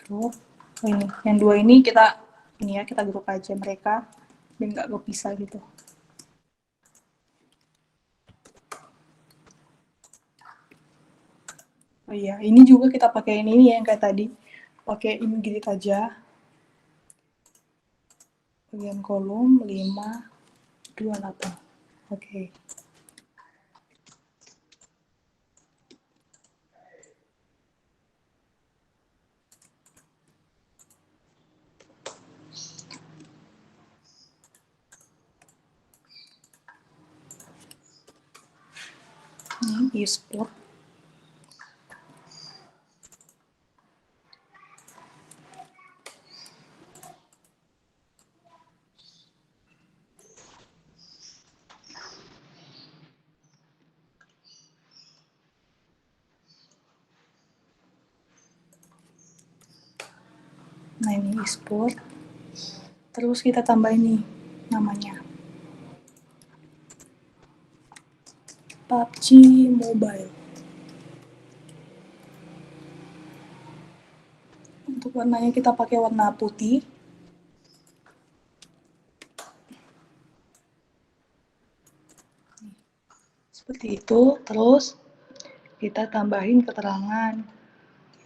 Grup. Oh, ini yang dua ini kita grup aja mereka biar nggak kepisah gitu. Oh iya, ini juga kita pakai ini ya yang kayak tadi. Pakai ingredient aja. Bagian kolom 528. Oke. Ini e-sport. Nah, ini e-sport. Terus kita tambah ini namanya. PUBG Mobile. Untuk warnanya kita pakai warna putih. Seperti itu. Terus kita tambahin keterangan.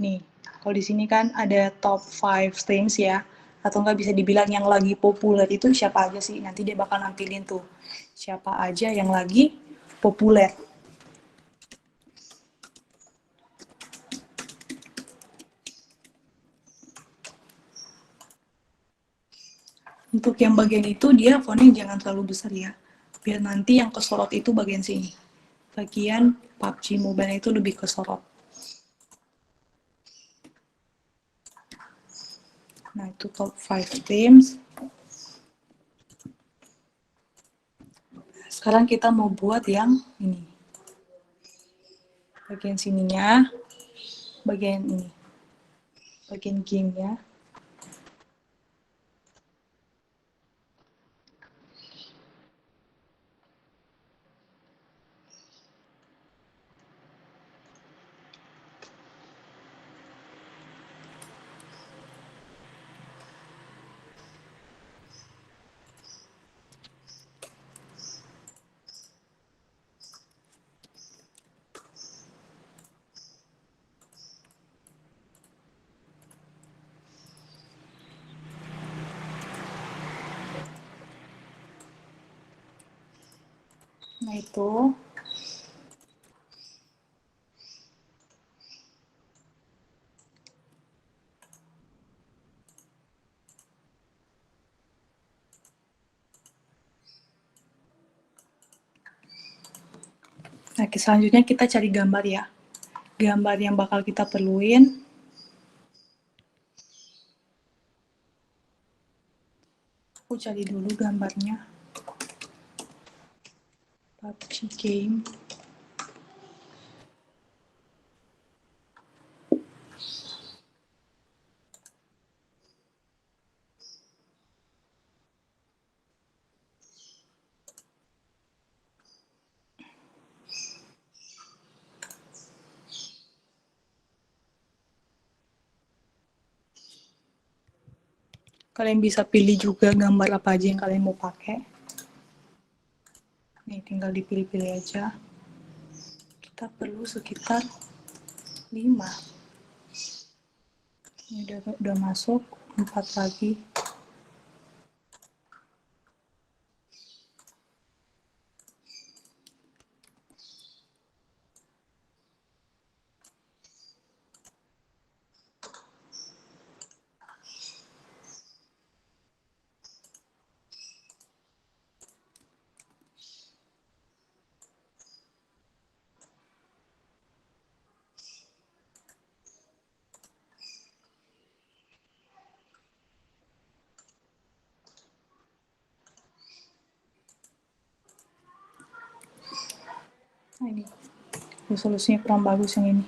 Nih, kalau di sini kan ada top 5 streams ya, atau nggak bisa dibilang yang lagi populer itu siapa aja sih? Nanti dia bakal nampilin tuh siapa aja yang lagi populer. Untuk yang bagian itu dia fontnya jangan terlalu besar ya, biar nanti yang kesorot itu bagian sini. Bagian PUBG Mobile itu lebih kesorot. Nah, itu top 5 teams. Sekarang kita mau buat yang ini. Bagian sininya, bagian ini. Bagian game ya. Nah, itu. Nah, selanjutnya kita cari gambar ya. Gambar yang bakal kita perluin. Aku cari dulu gambarnya. PUBG game. Kalian bisa pilih juga gambar apa aja yang kalian mau pakai. Nih, tinggal tinggal dipilih-pilih aja. Kita perlu sekitar 5. Ini udah masuk, 4 lagi. Nah, ini resolusinya kurang bagus yang ini.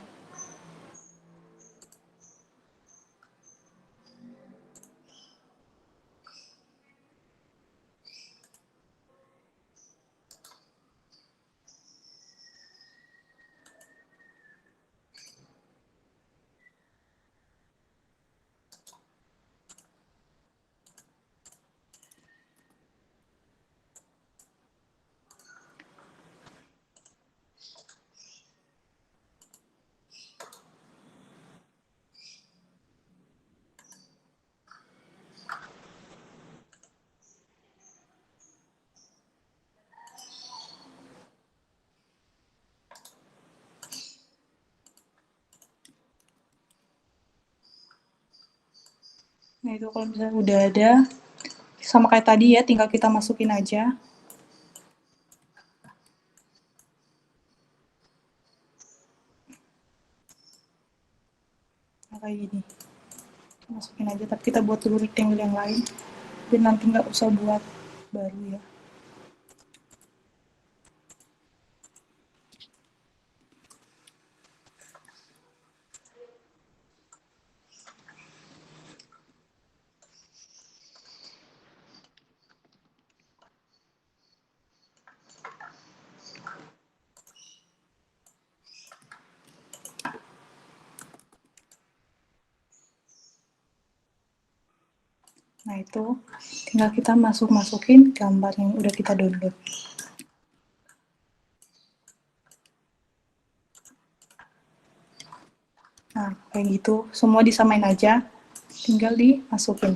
Nah, itu kalau misalnya udah ada, sama kayak tadi ya, tinggal kita masukin aja. Nah, kayak gini. Masukin aja, tapi kita buat dulu rectangle yang lain. Dan nanti nggak usah buat baru ya. Nah, itu tinggal kita masukin gambar yang udah kita download. Nah, kayak gitu. Semua disamain aja. Tinggal dimasukin.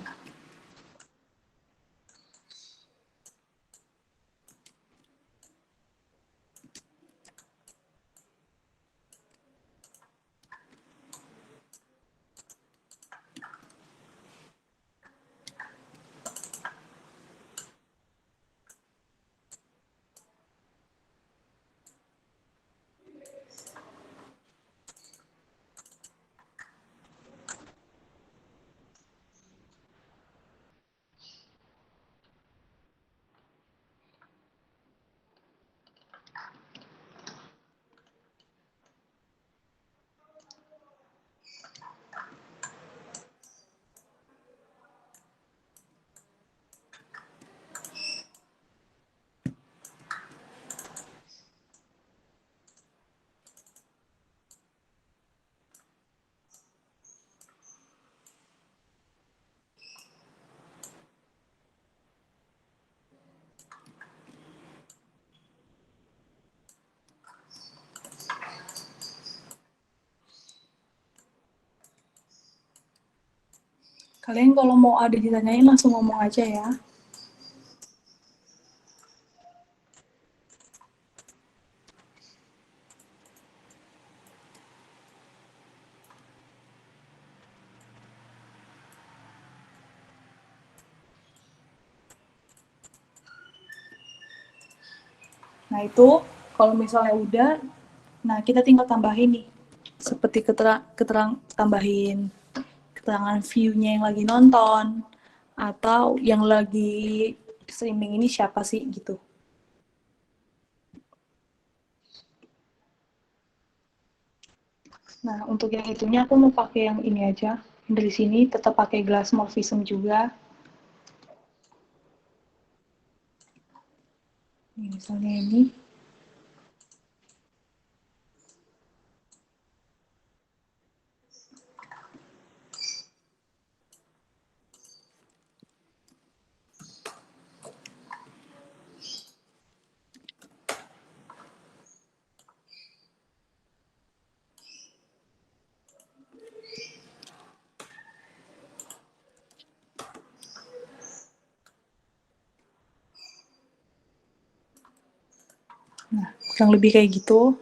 Kalian kalau mau ada ditanyain langsung ngomong aja ya. Nah, itu kalau misalnya udah, nah kita tinggal tambahin nih. Seperti keterang tambahin keterangan view-nya yang lagi nonton, atau yang lagi streaming ini siapa sih gitu. Nah, untuk yang itunya aku mau pakai yang ini aja. Dari sini tetap pakai glass morphism juga. Ini misalnya ini. kurang lebih kayak gitu.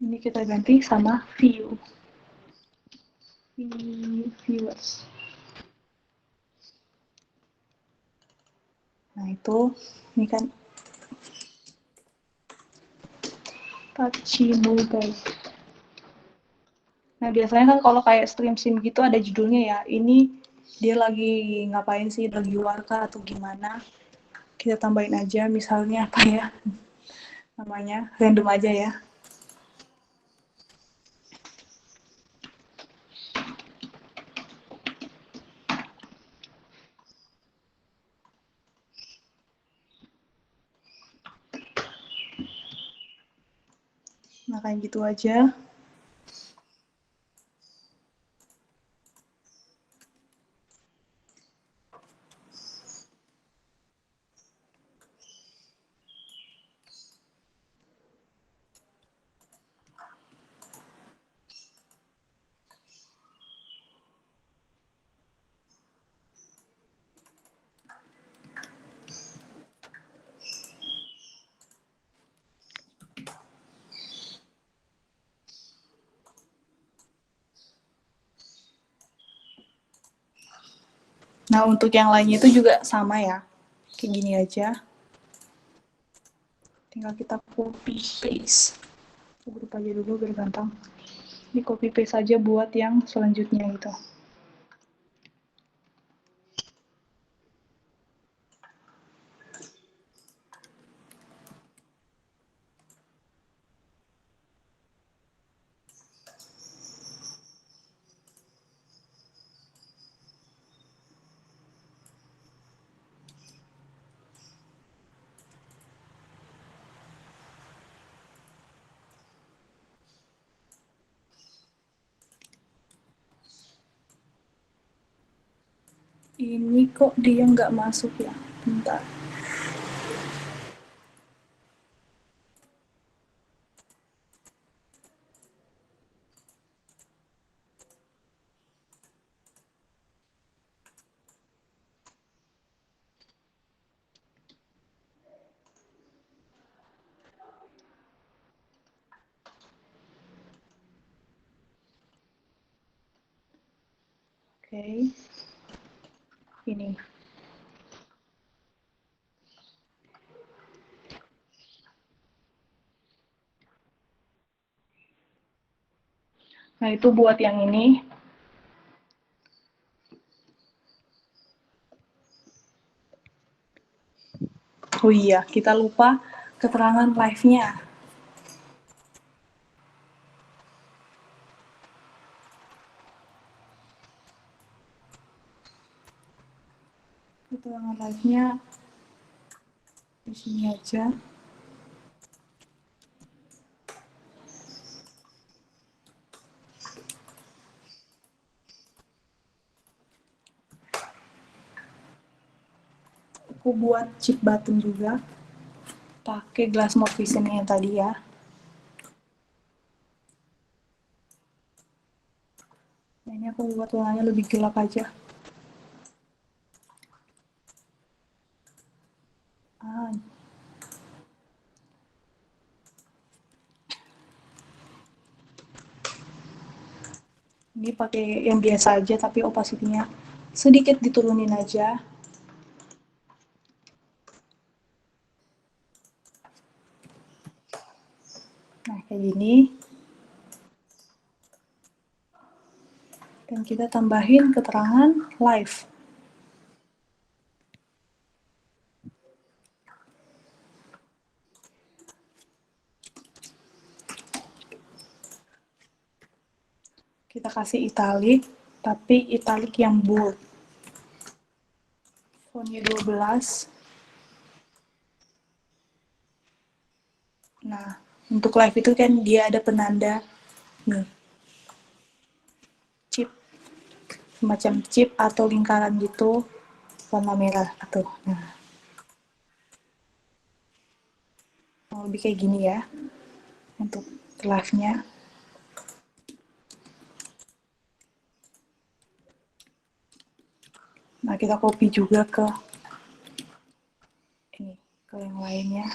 Ini kita ganti sama viewers. Nah itu, ini kan Tachimugai. Nah biasanya kan kalau kayak stream sim gitu ada judulnya ya. Ini dia lagi ngapain sih, lagi warka atau gimana. Kita tambahin aja misalnya apa ya namanya, random aja ya. Nah kayak gitu aja. Nah untuk yang lainnya itu juga sama ya. Kayak gini aja. Tinggal kita copy paste. Grup aja dulu biar gampang. Ini copy paste aja buat yang selanjutnya gitu. Ini kok dia nggak masuk ya? Bentar. Oke. Ini. Nah, itu buat yang ini. Oh iya, kita lupa keterangan live-nya. Keterangan live-nya di sini aja. Aku buat chip button juga. Pakai glass mode vision yang tadi ya. Nah, ini aku buat warnanya lebih gelap aja. Ah. Ini pakai yang biasa aja tapi opacity-nya sedikit diturunin aja. Nah, kayak gini. Dan kita tambahin keterangan live. Kita kasih italic. tapi italic yang bold. Fontnya 12. Nah, untuk live itu kan dia ada penanda nih, chip, semacam chip atau lingkaran gitu, warna merah atau nah, lebih kayak gini ya untuk live-nya. Nah, kita copy juga ke ini, ke yang lainnya.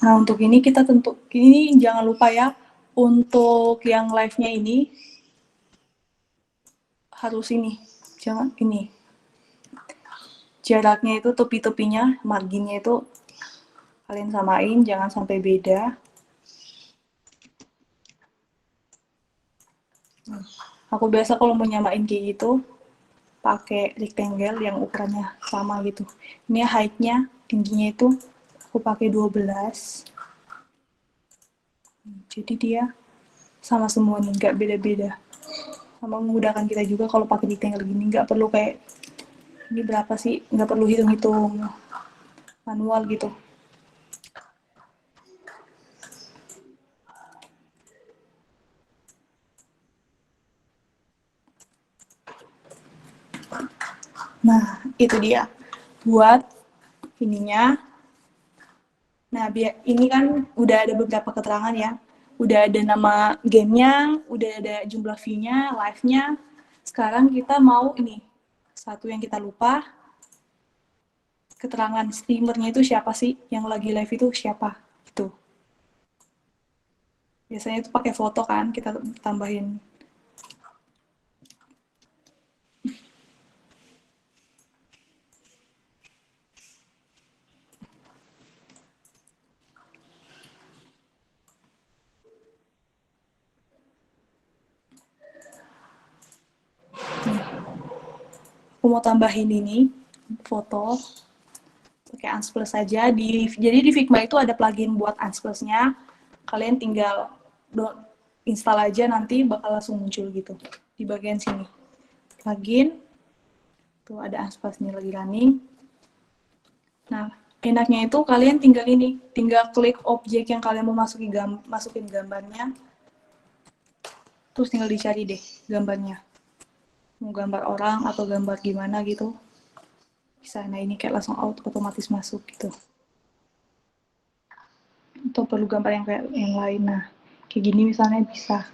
Nah, untuk ini kita ini jangan lupa ya, untuk yang live-nya ini harus ini, jangan ini. Jaraknya itu tepi-tepinya, marginnya itu kalian samain, jangan sampai beda. Aku biasa kalau mau nyamain kayak gitu, pakai rectangle yang ukurannya sama gitu. Ini height-nya, tingginya itu aku pakai 12. Jadi dia sama semua nih, nggak beda-beda. Sama memudahkan kita juga kalau pakai rectangle gini, nggak perlu kayak ini berapa sih, nggak perlu hitung-hitung manual gitu. Nah, itu dia buat ininya. Nah, ini kan udah ada beberapa keterangan ya. Udah ada nama gamenya, udah ada jumlah view-nya, live-nya. Sekarang kita mau ini, satu yang kita lupa, keterangan streamernya itu siapa sih, yang lagi live itu siapa, itu. Biasanya itu pakai foto kan, kita tambahin. Aku mau tambahin ini, foto, pakai Unsplash saja. Jadi di Figma itu ada plugin buat Unsplash-nya. Kalian tinggal install aja, nanti bakal langsung muncul gitu di bagian sini. Plugin, tuh ada Unsplash-nya lagi running. Nah, enaknya itu kalian tinggal klik objek yang kalian mau masukin gambarnya, terus tinggal dicari deh gambarnya. Mau gambar orang atau gambar gimana gitu. Bisa, nah ini kayak langsung otomatis masuk gitu. Atau perlu gambar yang kayak yang lain, nah kayak gini misalnya bisa.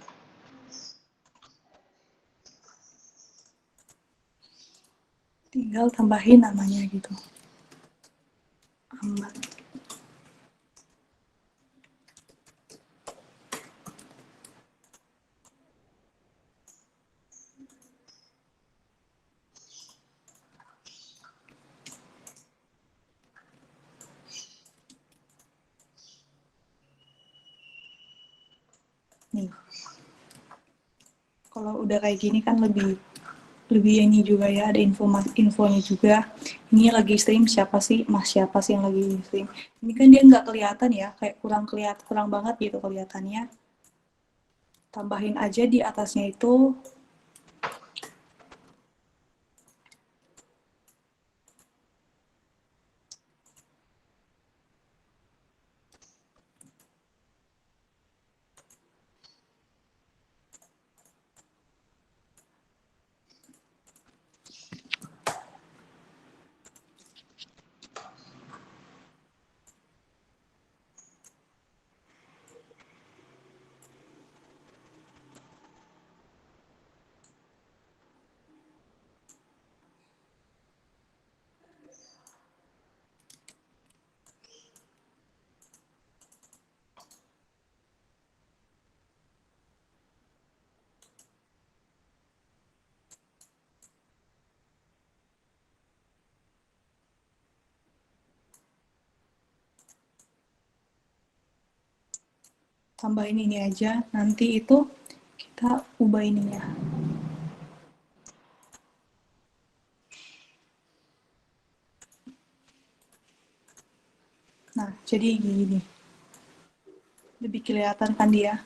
Tinggal tambahin namanya gitu. Ahmad. Nih. Kalau udah kayak gini kan lebih ini juga ya, ada infonya juga. Ini lagi stream siapa sih, mas siapa sih yang lagi stream. Ini kan dia nggak kelihatan ya, kayak kurang banget gitu kelihatannya. Tambahin aja di atasnya itu. Tambahin ini aja, nanti itu kita ubah ininya. Jadi gini. Lebih kelihatan kan dia.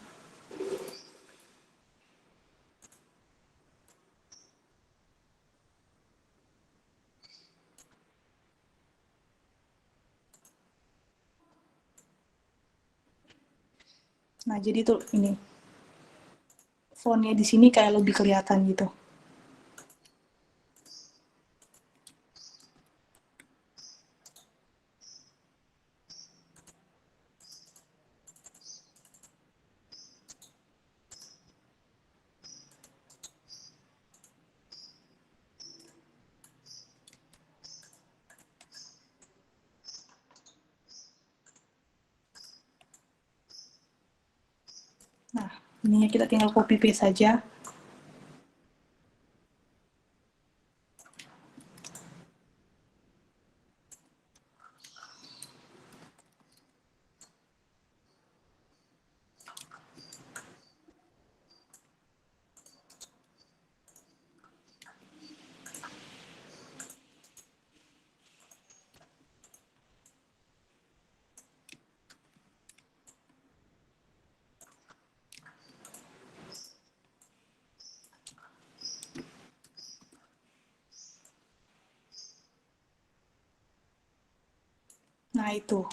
Nah, jadi tuh ini. Fontnya di sini kayak lebih kelihatan gitu. Nah, ininya kita tinggal copy paste saja. Nah, itu.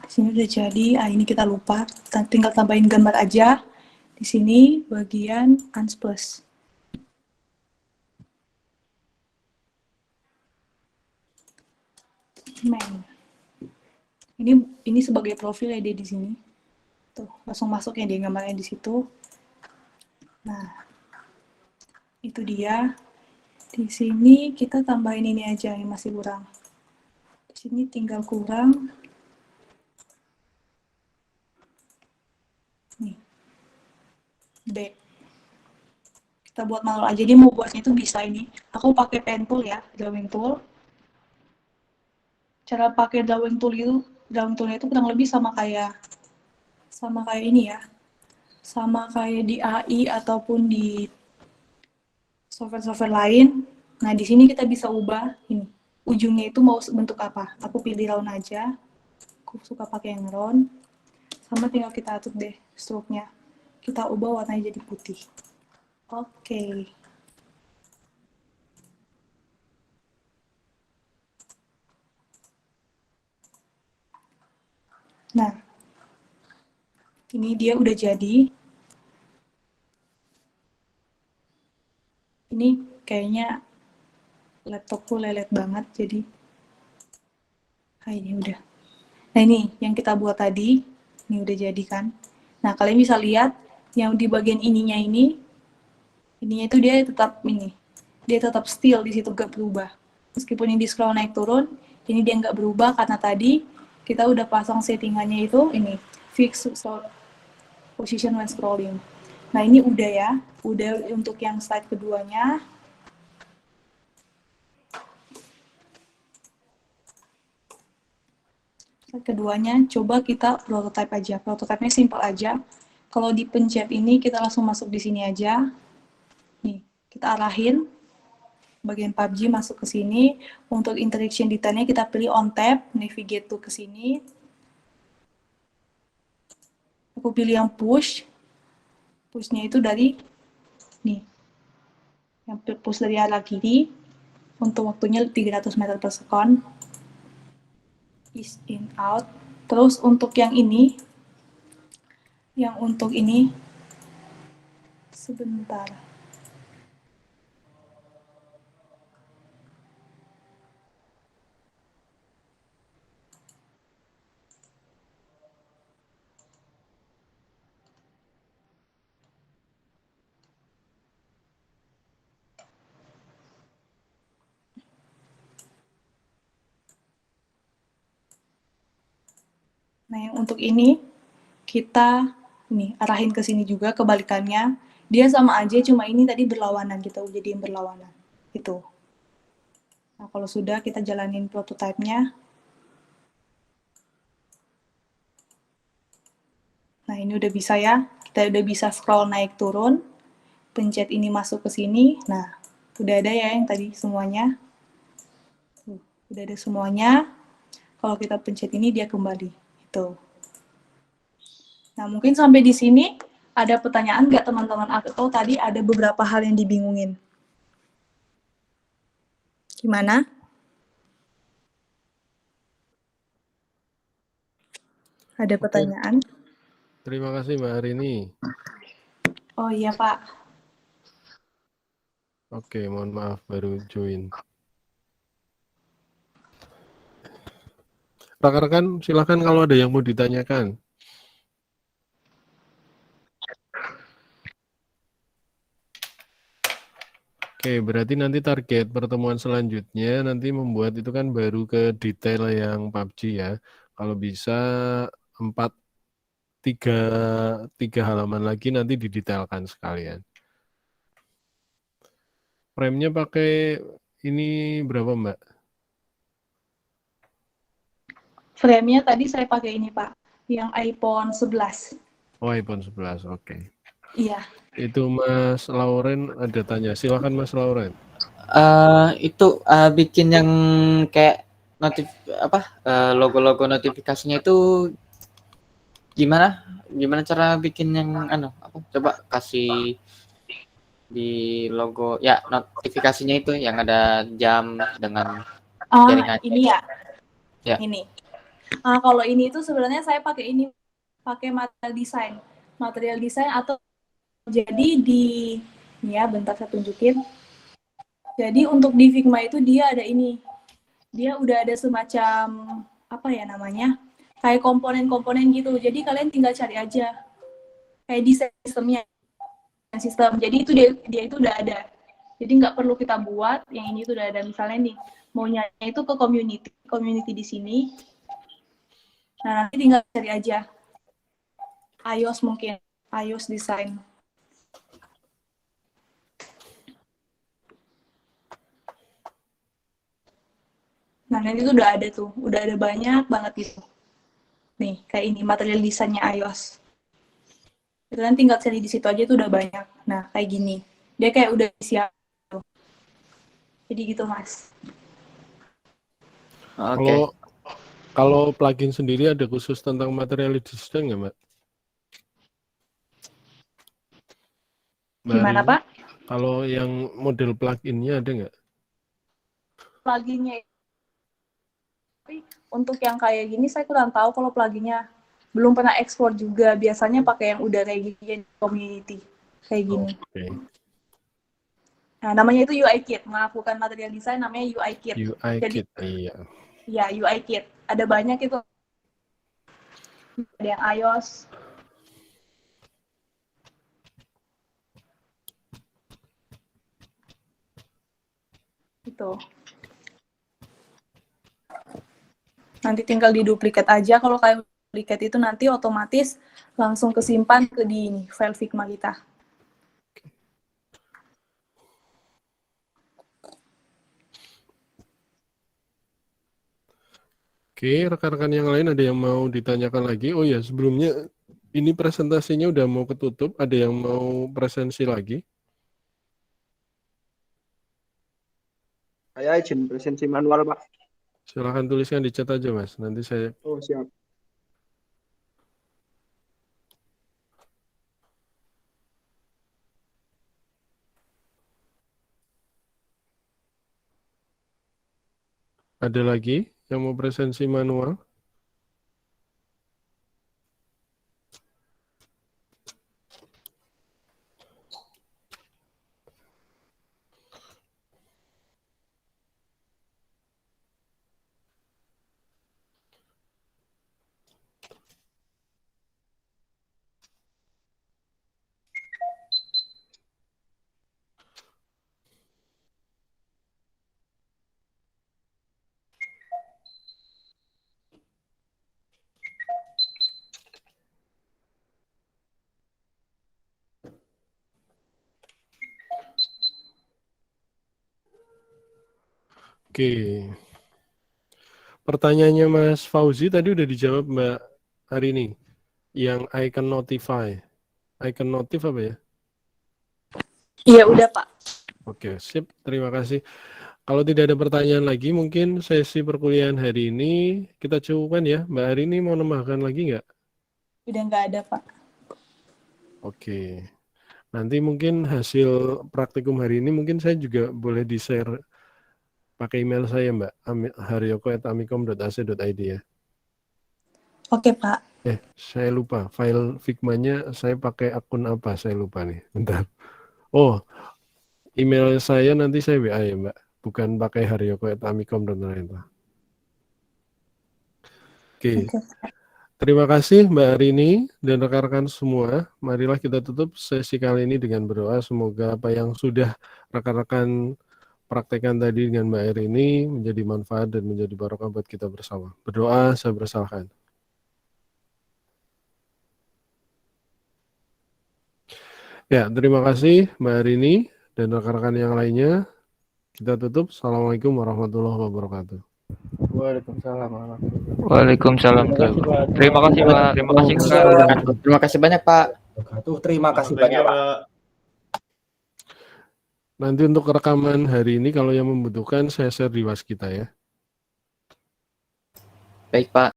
Di sini udah jadi. Ah, ini kita lupa. Tinggal tambahin gambar aja. Di sini bagian unsplash. Main. Ini sebagai profil ya dia di sini. Tuh, langsung masuk ya dia gambarnya di situ. Nah, itu dia. Di sini kita tambahin ini aja yang masih kurang. Di sini tinggal kurang. Nih. B. Kita buat manual aja. Jadi mau buatnya itu bisa ini. Aku pakai pen tool ya, drawing tool. Cara pakai drawing toolnya itu kurang lebih sama kayak ini ya. Sama kayak di AI ataupun di software-software lain. Nah, di sini kita bisa ubah ini. Ujungnya itu mau bentuk apa? Aku pilih round aja. Aku suka pakai yang round. Sama tinggal kita atur deh stroke-nya. Kita ubah warnanya jadi putih. Oke. Nah, ini dia udah jadi. Ini kayaknya laptopku lelet banget, jadi ini udah. Nah, ini yang kita buat tadi, ini udah jadi kan. Nah, kalian bisa lihat yang di bagian ininya itu dia tetap ini. Dia tetap still di situ, gak berubah. Meskipun ini di scroll naik turun, ini dia nggak berubah karena tadi kita udah pasang settingannya itu ini fix position when scrolling. Nah, ini udah ya, udah untuk yang slide keduanya. Keduanya, coba kita prototype aja. Prototipenya simple aja. Kalau dipencet ini, kita langsung masuk di sini aja. Nih, kita arahin. Bagian PUBG masuk ke sini. Untuk interaction detailnya kita pilih on tab, navigate to ke sini. Aku pilih yang push. Pushnya itu dari nih. Yang push dari arah kiri. Untuk waktunya 300 meter per second. Is in out. Terus untuk yang ini, sebentar. Nah, yang untuk ini kita arahin ke sini juga kebalikannya. Dia sama aja, cuma ini tadi berlawanan, kita jadiin berlawanan. Itu. Nah, kalau sudah kita jalanin prototipenya. Nah, ini udah bisa ya. Kita udah bisa scroll naik turun. Pencet ini masuk ke sini. Nah, udah ada ya yang tadi semuanya. Udah ada semuanya. Kalau kita pencet ini dia kembali. Itu. Nah, mungkin sampai di sini ada pertanyaan nggak teman-teman? Atau tadi ada beberapa hal yang dibingungin? Gimana? Ada Oke, pertanyaan? terima kasih Mbak Arini. Oh iya, Pak. Oke, mohon maaf baru join. Rekan-rekan, silakan kalau ada yang mau ditanyakan. Oke, berarti nanti target pertemuan selanjutnya nanti membuat itu kan baru ke detail yang PUBG ya. Kalau bisa 4 tiga halaman lagi nanti didetailkan sekalian. Frame-nya pakai ini berapa, Mbak? Frame-nya tadi saya pakai ini, Pak. Yang iPhone 11. Oh, iPhone 11, oke. Iya. Itu Mas Lauren ada tanya. Silakan Mas Lauren. Itu bikin yang kayak logo-logo notifikasinya itu gimana? Gimana cara bikin yang coba kasih di logo ya notifikasinya itu yang ada jam dengan jaringan. Ini ya. Ya. Ini. Kalau ini itu sebenarnya saya pakai ini, pakai material design. Material design atau jadi di ini ya, bentar saya tunjukin. Jadi untuk di Figma itu dia ada ini. Dia udah ada semacam apa ya namanya? Kayak komponen-komponen gitu. Jadi kalian tinggal cari aja. Kayak desain sistemnya. Sistem. Jadi itu dia itu udah ada. Jadi nggak perlu kita buat, yang ini tuh udah ada. Misalnya nih, mau nyari itu ke community di sini. Nah, nanti tinggal cari aja. iOS mungkin, iOS design. Nah, nanti itu udah ada banyak banget gitu. Nih, kayak ini material desainnya iOS. Itu kan tinggal cari di situ aja itu udah banyak. Nah, kayak gini. Dia kayak udah siap. Jadi gitu, Mas. Oke. Kalau plugin sendiri ada khusus tentang material design nggak, Mbak? Gimana, Pak? Kalau yang model pluginnya ada nggak? Pluginnya untuk yang kayak gini saya kurang tahu kalau pluginnya. Belum pernah ekspor juga. Biasanya pakai yang udah kayak gini community. Kayak gini. Okay. Nah, namanya itu UI Kit. Maaf, bukan material design, namanya UI Kit. UI Jadi, Kit, iya. Ya, UI Kit. Ada banyak itu. Ada yang iOS. Itu. Nanti tinggal diduplikat aja. Kalau kayak duplikat itu nanti otomatis langsung kesimpan ke di ini, file Figma kita. Oke, rekan-rekan yang lain ada yang mau ditanyakan lagi? Oh ya, sebelumnya ini presentasinya udah mau ketutup. Ada yang mau presensi lagi? Saya izin presensi manual, Pak. Silahkan tuliskan di chat aja, Mas. Nanti saya... Oh, siap. Ada lagi yang mau presensi manual? Oke. Pertanyaannya Mas Fauzi tadi udah dijawab Mbak Arini. Yang icon notify. Icon notif apa ya? Iya, udah, Pak. Oke, sip. Terima kasih. Kalau tidak ada pertanyaan lagi, mungkin sesi perkuliahan hari ini kita cukupkan ya. Mbak Arini mau nambahkan lagi nggak? Udah nggak ada, Pak. Oke. Nanti mungkin hasil praktikum hari ini mungkin saya juga boleh di-share pakai email saya, Mbak. haryoko@amikom.ac.id ya. Oke, Pak. Saya lupa. File Figma-nya saya pakai akun apa? Saya lupa nih. Bentar. Oh, email saya nanti saya WA ya, Mbak. Bukan pakai haryoko@amikom.net. Oke. Oke. Terima kasih Mbak Arini dan rekan-rekan semua. Marilah kita tutup sesi kali ini dengan berdoa. Semoga apa yang sudah rekan-rekan praktekkan tadi dengan Mbak Arini menjadi manfaat dan menjadi barokah buat kita bersama. Berdoa, saya bersalahkan. Ya, terima kasih Mbak Arini dan rekan-rekan yang lainnya. Kita tutup. Assalamualaikum warahmatullahi wabarakatuh. Waalaikumsalam warahmatullahi wabarakatuh. Waalaikumsalam. Terima kasih Pak. Terima kasih Kak. Terima kasih banyak Pak. wabarakatuh. Terima kasih banyak Pak. Nanti untuk rekaman hari ini kalau yang membutuhkan saya share di Waskita ya. Baik Pak.